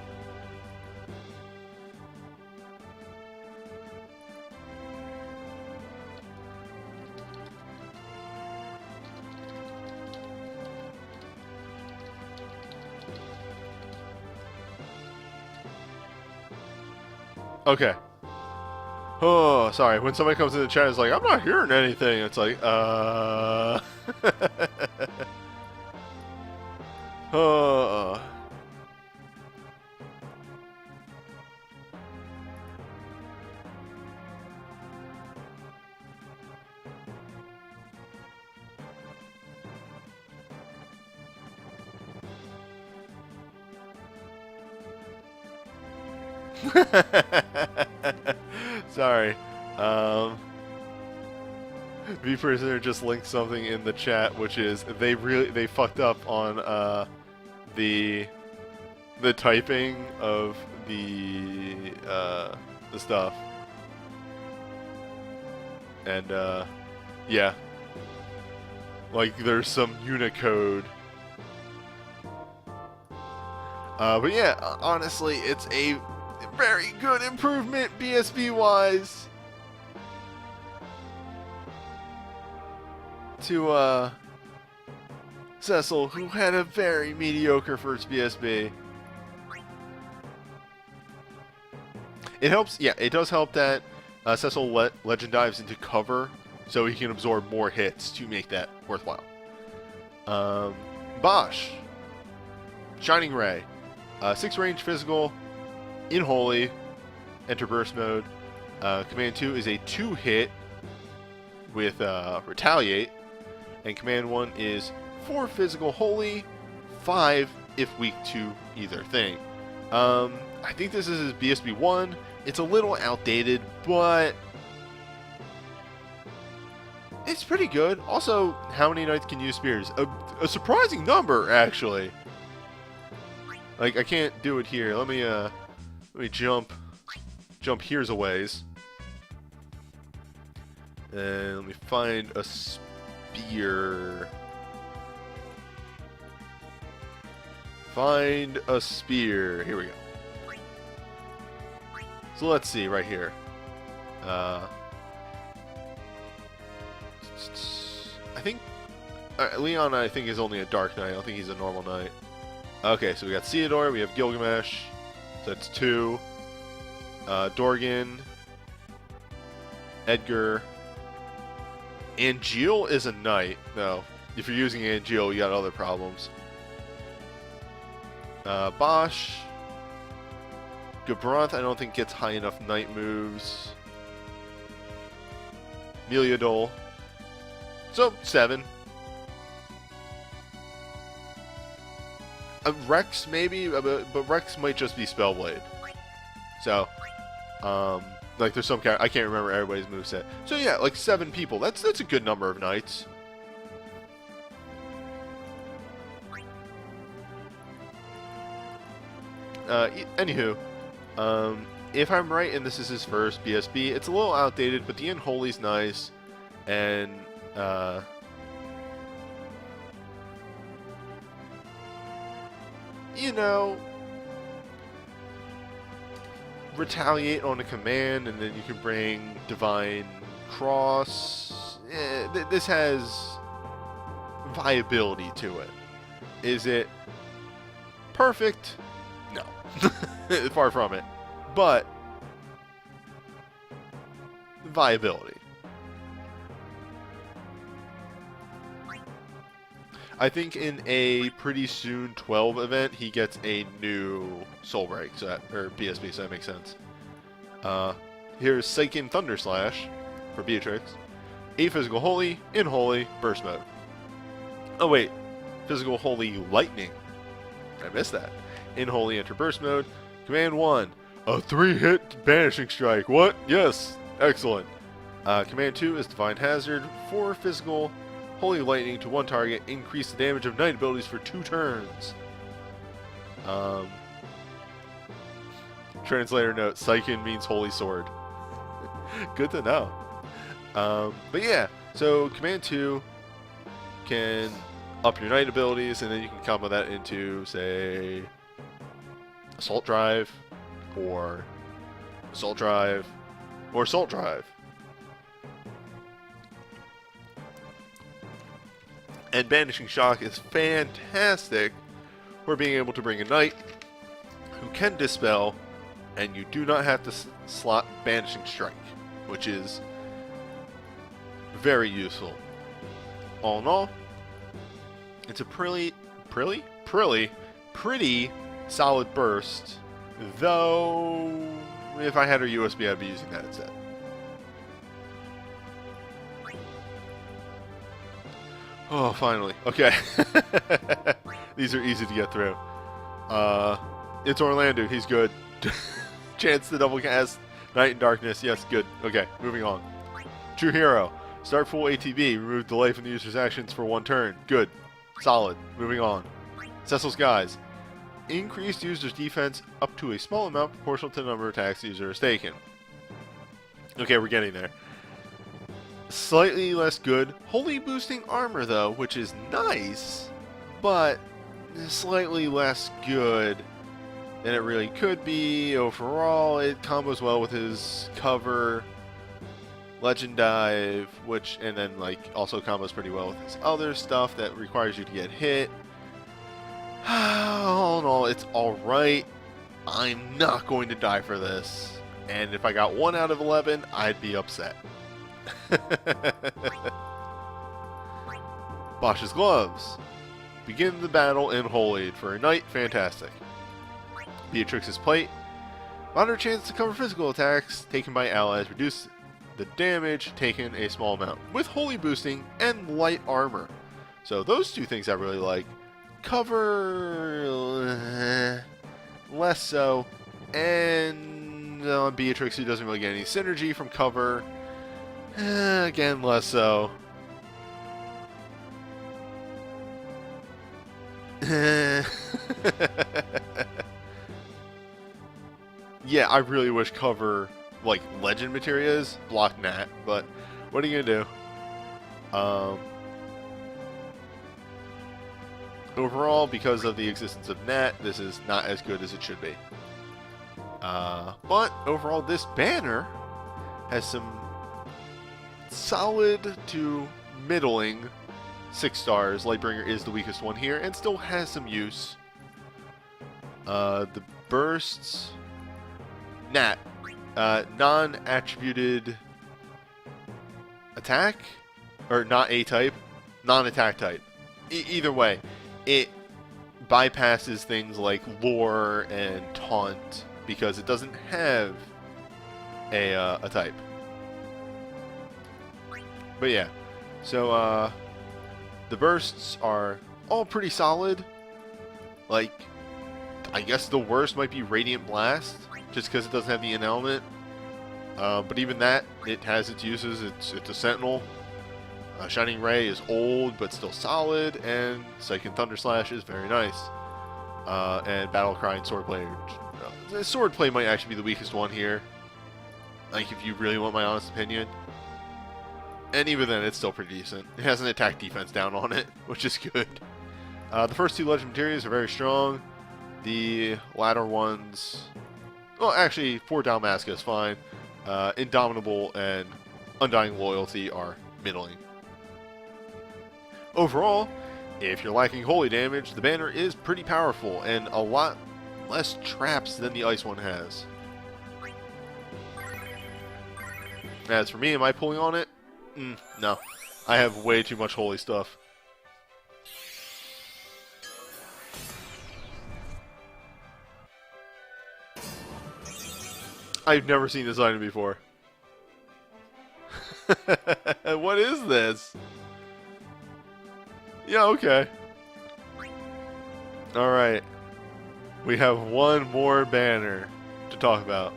Okay. Oh, sorry. When somebody comes in the chat, it's like, I'm not hearing anything. It's like, Sorry. V-Prisoner just linked something in the chat, which is they fucked up on the typing of the stuff. And yeah. Like there's some Unicode. But yeah, honestly, it's a very good improvement BSB-wise to Cecil, who had a very mediocre first BSB. It helps, yeah, it does help that Cecil Legend Dives into cover, so he can absorb more hits to make that worthwhile. Bosch, Shining Ray, 6 range physical, in Holy, enter burst mode. Command 2 is a 2-hit with Retaliate, and Command 1 is 4 physical Holy, 5 if weak to either thing. I think this is his BSB 1. It's a little outdated, but it's pretty good. Also, how many knights can use spears? A surprising number, actually. Like, I can't do it here. Let me jump here's a ways. And let me find a spear. Find a spear. Here we go. So let's see right here. I think Leon, I think, is only a Dark Knight. I don't think he's a normal knight. Okay, so we got Theodore, we have Gilgamesh. So that's 2. Dorgan, Edgar. Angeal is a knight. No, if you're using Angeal, you got other problems. Bosch. Gabranth, I don't think gets high enough knight moves. Meliadol. So, 7. Rex maybe, but Rex might just be Spellblade. So, like there's some I can't remember everybody's moveset. So yeah, like 7 people. That's a good number of knights. Anywho, if I'm right and this is his first BSB, it's a little outdated, but the Unholy's nice, and you know, retaliate on a command, and then you can bring Divine Cross. This has viability to it. Is it perfect? No. Far from it. But viability. I think in a pretty soon 12 event, he gets a new Soul Break, so that, or BSB, so that makes sense. Here's Psychic Thunder Slash for Beatrix. 8 Physical Holy, in Holy, Burst Mode. Oh wait, Physical Holy Lightning. I missed that. In Holy, enter Burst Mode. Command 1, a 3-hit Banishing Strike. What? Yes, excellent. Command 2 is Divine Hazard. 4 Physical Holy Lightning to 1 target. Increase the damage of Knight abilities for 2 turns. Translator note, Psychic means Holy Sword. Good to know. But yeah, so Command 2 can up your Knight abilities, and then you can combo that into, say, Assault Drive, or Assault Drive, or Assault Drive. And Banishing Shock is fantastic for being able to bring a Knight who can Dispel, and you do not have to slot Banishing Strike, which is very useful. All in all, it's a pretty solid burst, though if I had her USB, I'd be using that instead. Oh, finally. Okay. These are easy to get through. It's Orlando. He's good. Chance to double cast Night and Darkness. Yes, good. Okay, moving on. True Hero. Start full ATB. Remove delay from the user's actions for 1 turn. Good. Solid. Moving on. Cecil's Guise. Increased user's defense up to a small amount proportional to the number of attacks the user has taken. Okay, we're getting there. Slightly less good. Holy boosting armor, though, which is nice, but slightly less good than it really could be. Overall, it combos well with his cover, Legend Dive, which, and then like also combos pretty well with his other stuff that requires you to get hit. All in all, it's alright. I'm not going to die for this. And if I got 1 out of 11, I'd be upset. Bosch's Gloves. Begin the battle in Holy. For a Knight, fantastic. Beatrix's Plate. Moderate chance to cover physical attacks taken by allies. Reduce the damage taken a small amount. With Holy boosting and light armor. So those 2 things I really like. Cover less so. And on Beatrix, who doesn't really get any synergy from cover. Again, less so. Yeah, I really wish cover, like, legend materials block Nat, but what are you gonna do? Overall, because of the existence of Nat, this is not as good as it should be. But overall, this banner has some solid to middling 6 stars. Lightbringer is the weakest one here, and still has some use. The bursts, Nat, non-attributed attack, or not A-type, non-attack type. Either way, it bypasses things like lore and taunt because it doesn't have a type. But yeah, so the bursts are all pretty solid. Like, I guess the worst might be Radiant Blast, just because it doesn't have the in-element. But even that, it has its uses. It's a Sentinel. Shining Ray is old, but still solid, and Psychic Thunder Slash is very nice. And Battle Cry and Swordplay. Swordplay might actually be the weakest one here. Like, if you really want my honest opinion. And even then, it's still pretty decent. It has an attack defense down on it, which is good. The first 2 legend materials are very strong. The latter ones... Well, actually, for Dalmasca is fine. Indomitable and Undying Loyalty are middling. Overall, if you're lacking holy damage, the banner is pretty powerful and a lot less traps than the ice one has. As for me, am I pulling on it? No. I have way too much holy stuff. I've never seen this item before. What is this? Yeah, okay. Alright. We have one more banner to talk about.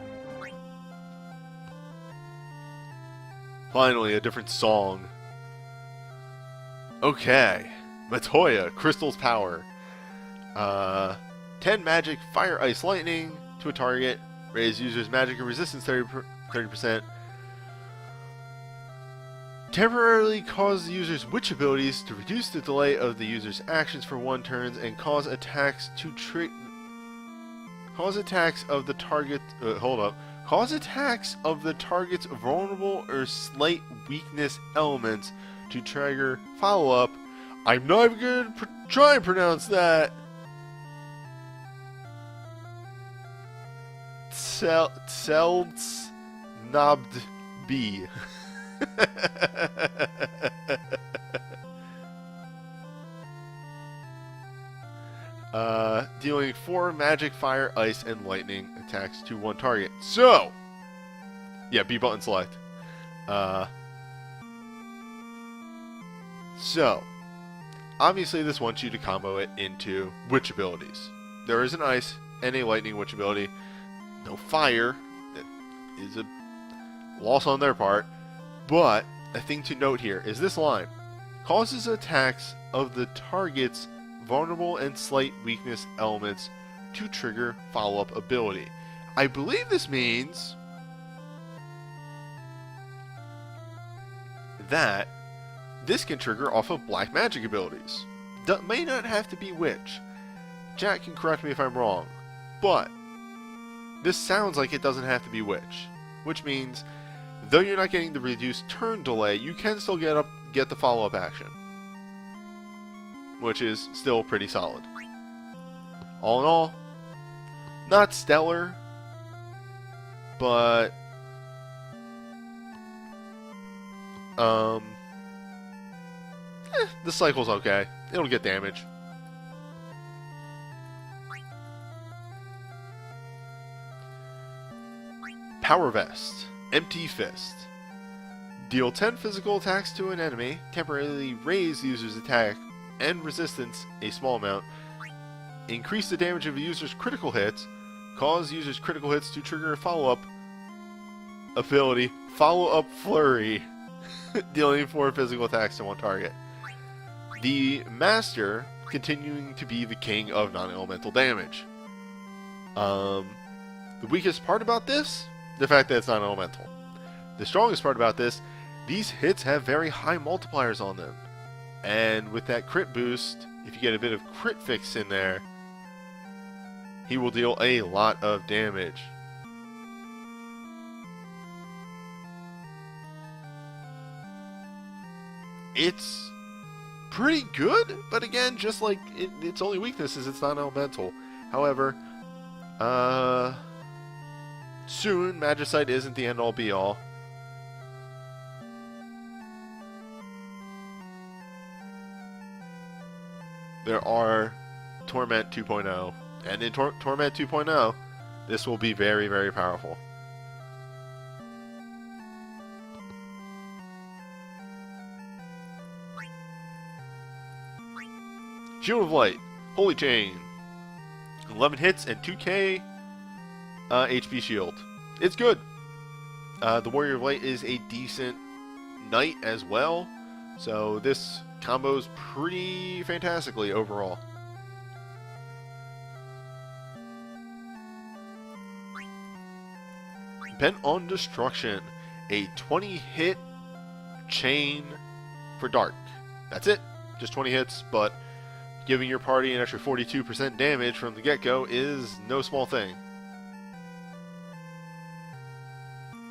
Finally, a different song. Okay. Matoya, Crystal's Power. 10 magic, fire, ice, lightning to a target. Raise user's magic and resistance 30%. Temporarily cause the user's witch abilities to reduce the delay of the user's actions for 1 turn and cause attacks to cause attacks of the target. Cause attacks of the target's vulnerable or slight weakness elements to trigger follow-up. I'm not even going to try and pronounce that. Tselts Nobd B. Dealing 4 magic, fire, ice, and lightning attacks to 1 target. So, yeah, B button select. So, obviously this wants you to combo it into witch abilities. There is an ice and a lightning witch ability. No fire. That is a loss on their part. But a thing to note here is this line. Causes attacks of the target's vulnerable and slight weakness elements to trigger follow-up ability. I believe this means that this can trigger off of black magic abilities. That may not have to be witch. Jack can correct me if I'm wrong, but this sounds like it doesn't have to be witch, which means though you're not getting the reduced turn delay, you can still get the follow-up action, which is still pretty solid. All in all, not stellar, but the cycle's okay. It'll get damage. Power Vest. Empty Fist. Deal 10 physical attacks to an enemy, temporarily raise the user's attack and resistance a small amount, increase the damage of a user's critical hits, cause users' critical hits to trigger a follow-up ability, Follow-Up Flurry, dealing 4 physical attacks to 1 target. The Master continuing to be the king of non-elemental damage. The weakest part about this? The fact that it's non-elemental. The strongest part about this, these hits have very high multipliers on them. And with that crit boost, if you get a bit of crit fix in there, he will deal a lot of damage. It's pretty good, but again, just like its only weakness is it's non-elemental. However, soon, Magicite isn't the end-all be-all. There are Torment 2.0, and in Torment 2.0, this will be very, very powerful. Shield of Light, Holy Chain, 11 hits and 2k HP shield. It's good. The Warrior of Light is a decent knight as well, so this combos pretty fantastically overall. Bent on Destruction, a 20-hit chain for Dark. That's it. Just 20 hits, but giving your party an extra 42% damage from the get-go is no small thing.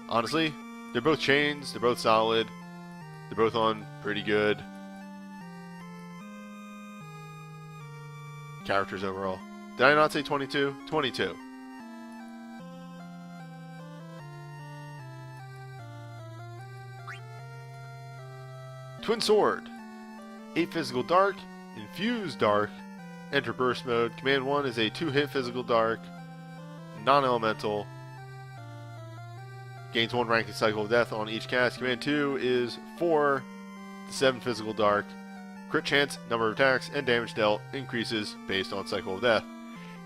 Honestly, they're both chains, they're both solid, they're both on pretty good characters overall. Did I not say 22? 22. Twin Sword. 8 physical dark, infused dark, enter burst mode. Command 1 is a 2-hit physical dark, non-elemental. Gains 1 ranking cycle of death on each cast. Command 2 is 4 to 7 physical dark. Crit chance, number of attacks, and damage dealt increases based on cycle of death.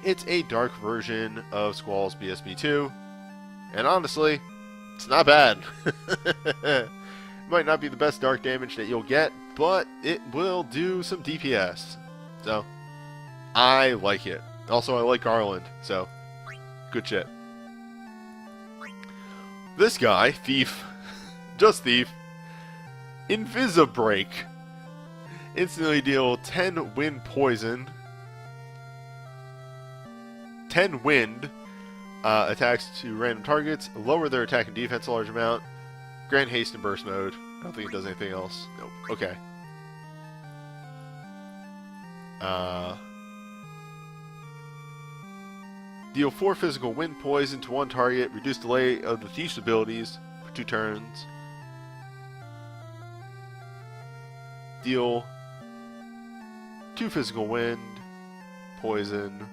It's a dark version of Squall's BSB2, and honestly, it's not bad. It might not be the best dark damage that you'll get, but it will do some DPS. So, I like it. Also, I like Garland, so good shit. This guy, Thief, just Thief, Invisibreak. Instantly deal 10 wind poison. 10 wind attacks to random targets, lower their attack and defense a large amount, grant haste in burst mode. I don't think it does anything else. Nope. Okay. Deal 4 physical wind poison to 1 target, reduce delay of the thief's abilities for 2 turns. Deal 2 physical wind, poison,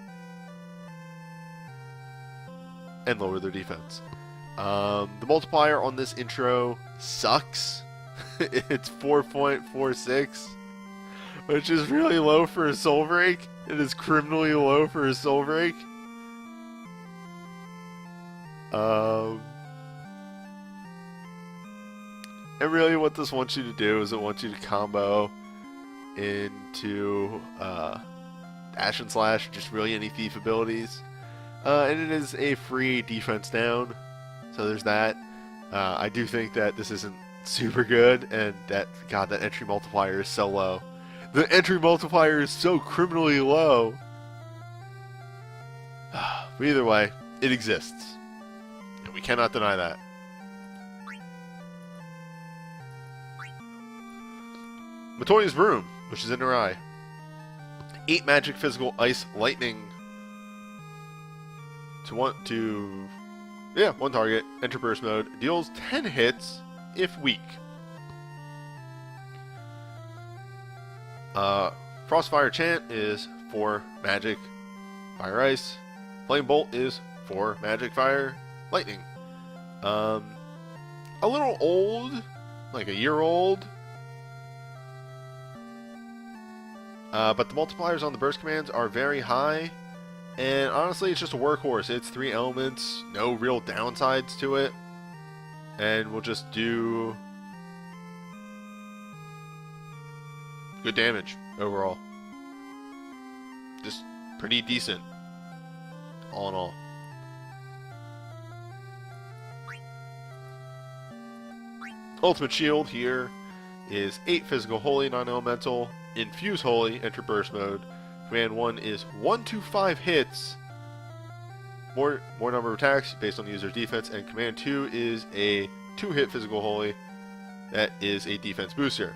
and lower their defense. The multiplier on this intro sucks. It's 4.46, which is really low for a Soul Break. It is criminally low for a Soul Break. And really what this wants you to do is it wants you to combo into Dash and Slash, just really any thief abilities. And it is a free defense down, so there's that. I do think that this isn't super good, and that, God, that entry multiplier is so low. The entry multiplier is so criminally low. But either way, it exists. And we cannot deny that. Matoya's Broom, which is in her eye. 8 magic physical ice lightning. One target, enter burst mode, deals 10 hits if weak. Frostfire Chant is 4 magic fire ice. Flame Bolt is 4 magic fire lightning. A little old, like a year old. But the multipliers on the burst commands are very high. And honestly, it's just a workhorse. It's 3 elements, no real downsides to it. And we'll just do good damage overall. Just pretty decent, all in all. Ultimate Shield here is 8 physical holy, non-elemental, infuse holy, enter burst mode. Command 1 is 1 to 5 hits, more number of attacks based on the user's defense, and Command 2 is a 2-hit physical holy that is a defense booster.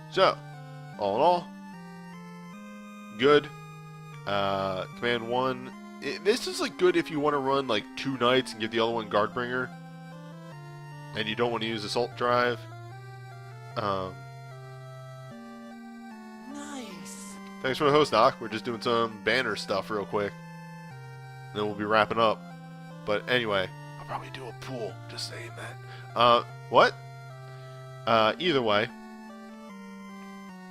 So, all in all, good. Command 1, this is like good if you want to run like 2 knights and give the other one Guardbringer, and you don't want to use Assault Drive. Nice. Thanks for the host, Doc. We're just doing some banner stuff real quick, and then we'll be wrapping up. But anyway, I'll probably do a pool. Just saying that. What? Either way,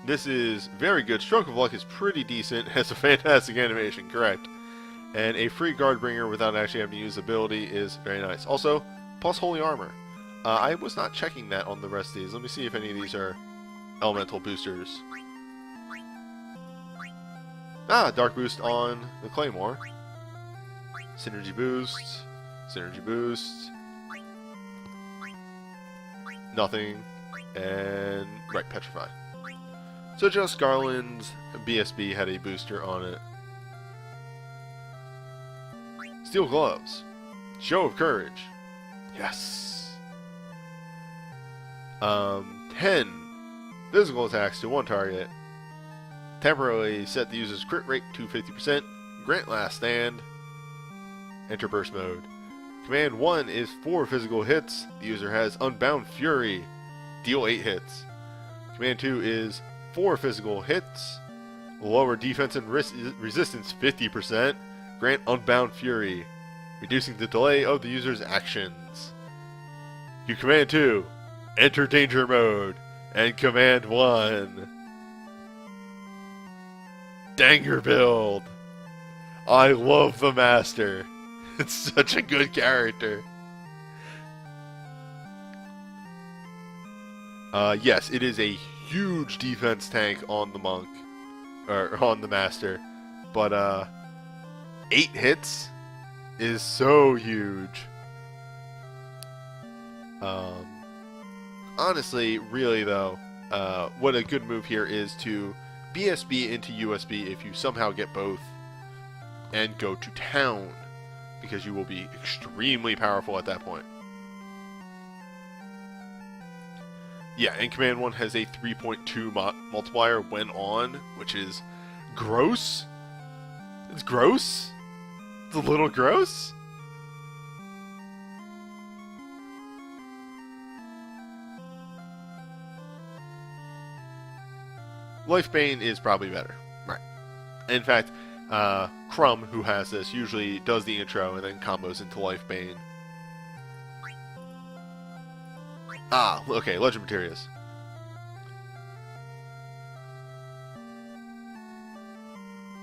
this is very good. Stroke of Luck is pretty decent. Has a fantastic animation, correct? And a free Guardbringer without actually having to use ability is very nice. Also, plus Holy Armor. I was not checking that on the rest of these. Let me see if any of these are elemental boosters. Dark boost on the Claymore. Synergy boost. Synergy boost. Nothing. And, right, Petrify. So just Garland's BSB had a booster on it. Steel Gloves. Show of Courage. Yes. 10 physical attacks to 1 target. Temporarily set the user's crit rate to 50%. Grant Last Stand. Enter burst mode. Command 1 is 4 physical hits. The user has Unbound Fury. Deal 8 hits. Command 2 is 4 physical hits. Lower defense and resistance 50%. Grant Unbound Fury, reducing the delay of the user's actions. You Command 2, enter Danger Mode. And Command 1, Danger Build. I love the Master. It's such a good character. Yes, it is a huge defense tank on the monk, or on the Master, but 8 hits is so huge. Honestly, really though, what a good move here is to BSB into USB if you somehow get both, and go to town, because you will be extremely powerful at that point. Yeah, and Command 1 has a 3.2 multiplier when on, which is gross. It's gross. It's a little gross. Life Bane is probably better. Right. In fact, Crumb, who has this, usually does the intro and then combos into Life Bane. Ah, okay, Legend Materials.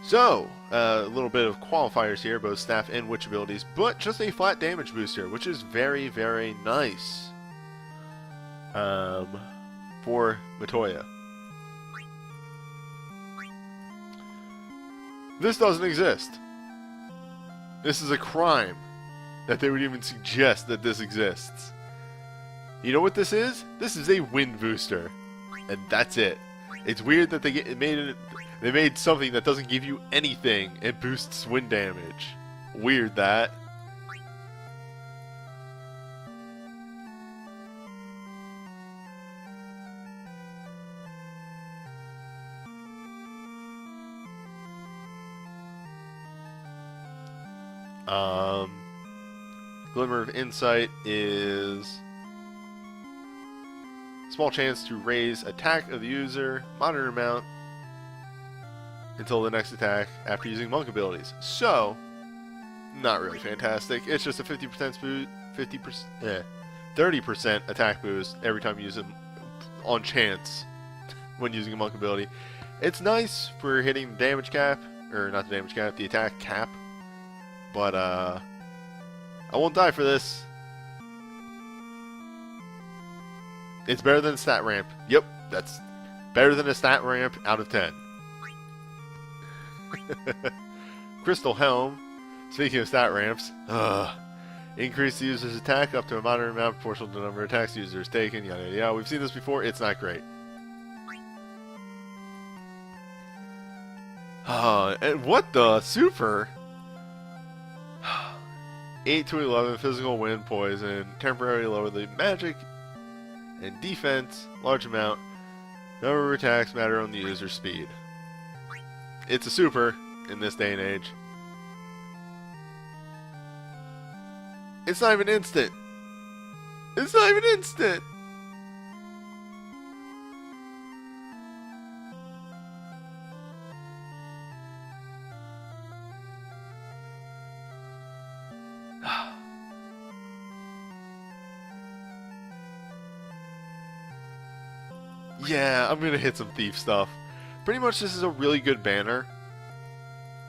So, a little bit of qualifiers here, both staff and witch abilities, but just a flat damage booster, which is very, very nice. For Matoya. This doesn't exist. This is a crime that they would even suggest that this exists. You know what this is? This is a wind booster, and that's it. It's weird that they made something that doesn't give you anything and boosts wind damage. Weird that. Glimmer of Insight is small chance to raise attack of the user, moderate amount, until the next attack after using monk abilities. So, not really fantastic. It's just a 50% 30% attack boost every time you use them on chance when using a monk ability. It's nice for hitting the damage cap, or not the damage cap, the attack cap. But, I won't die for this. It's better than a stat ramp. Yep, that's better than a stat ramp out of 10. Crystal Helm. Speaking of stat ramps, increase the user's attack up to a moderate amount proportional to the number of attacks the user has taken. Yada yada yada. We've seen this before. It's not great. And what the super? 8 to 11 physical wind poison, temporarily lower the magic and defense, large amount, number of attacks matter on the user's speed. It's a super in this day and age. It's not even instant. It's not even instant. Yeah, I'm gonna hit some thief stuff. Pretty much this is a really good banner,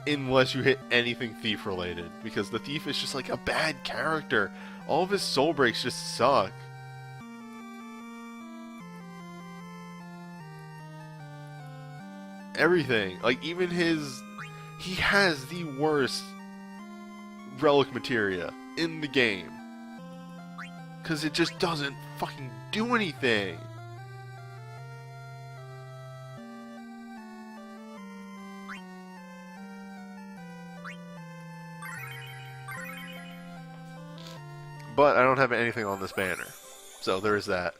unless you hit anything thief related, because the thief is just like a bad character. All of his soul breaks just suck. Everything, like even he has the worst relic materia in the game, because it just doesn't fucking do anything. But I don't have anything on this banner, so there is that.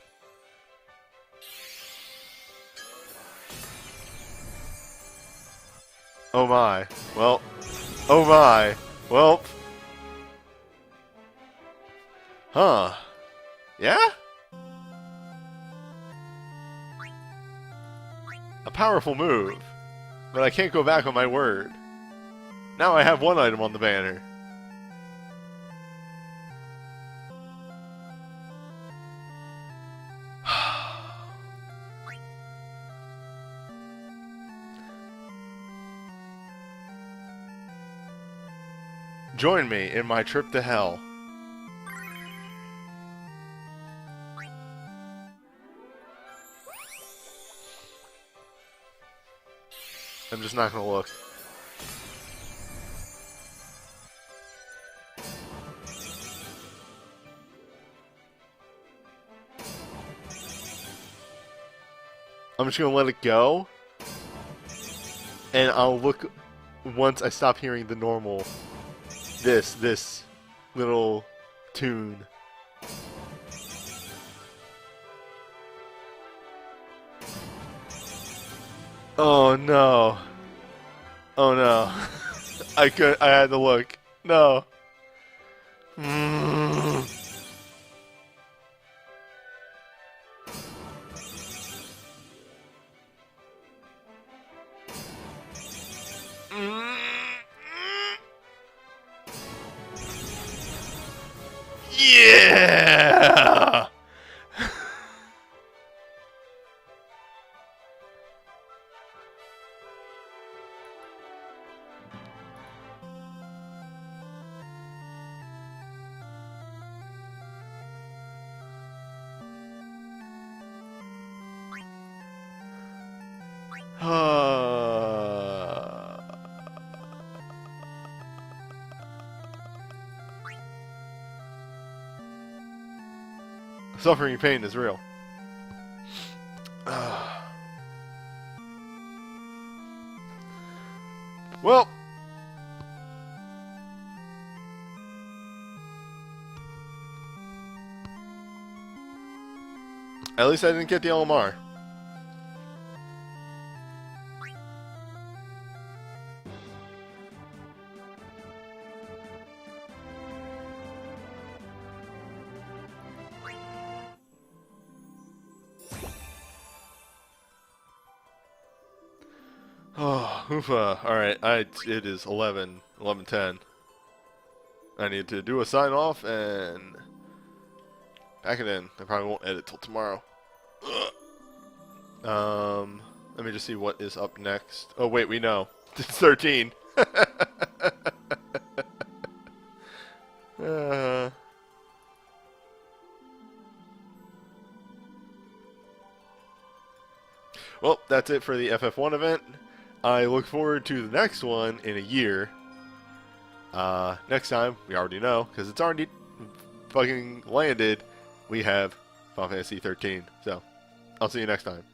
Oh my. Well. Oh my. Well. Huh. Yeah? A powerful move. But I can't go back on my word. Now I have one item on the banner. Join me in my trip to hell. I'm just not gonna look. I'm just gonna let it go. And I'll look once I stop hearing the normal this little tune. Oh no. Oh no. I had to look. No. Yeah. Suffering pain is real. Well, at least I didn't get the LMR. Oh, oofa. Alright, it is 11:10. I need to do a sign off and pack it in. I probably won't edit till tomorrow. Let me just see what is up next. Oh wait, we know. It's 13. Well, that's it for the FF1 event. I look forward to the next one in a year. Next time, we already know, because it's already fucking landed, we have Final Fantasy 13. So, I'll see you next time.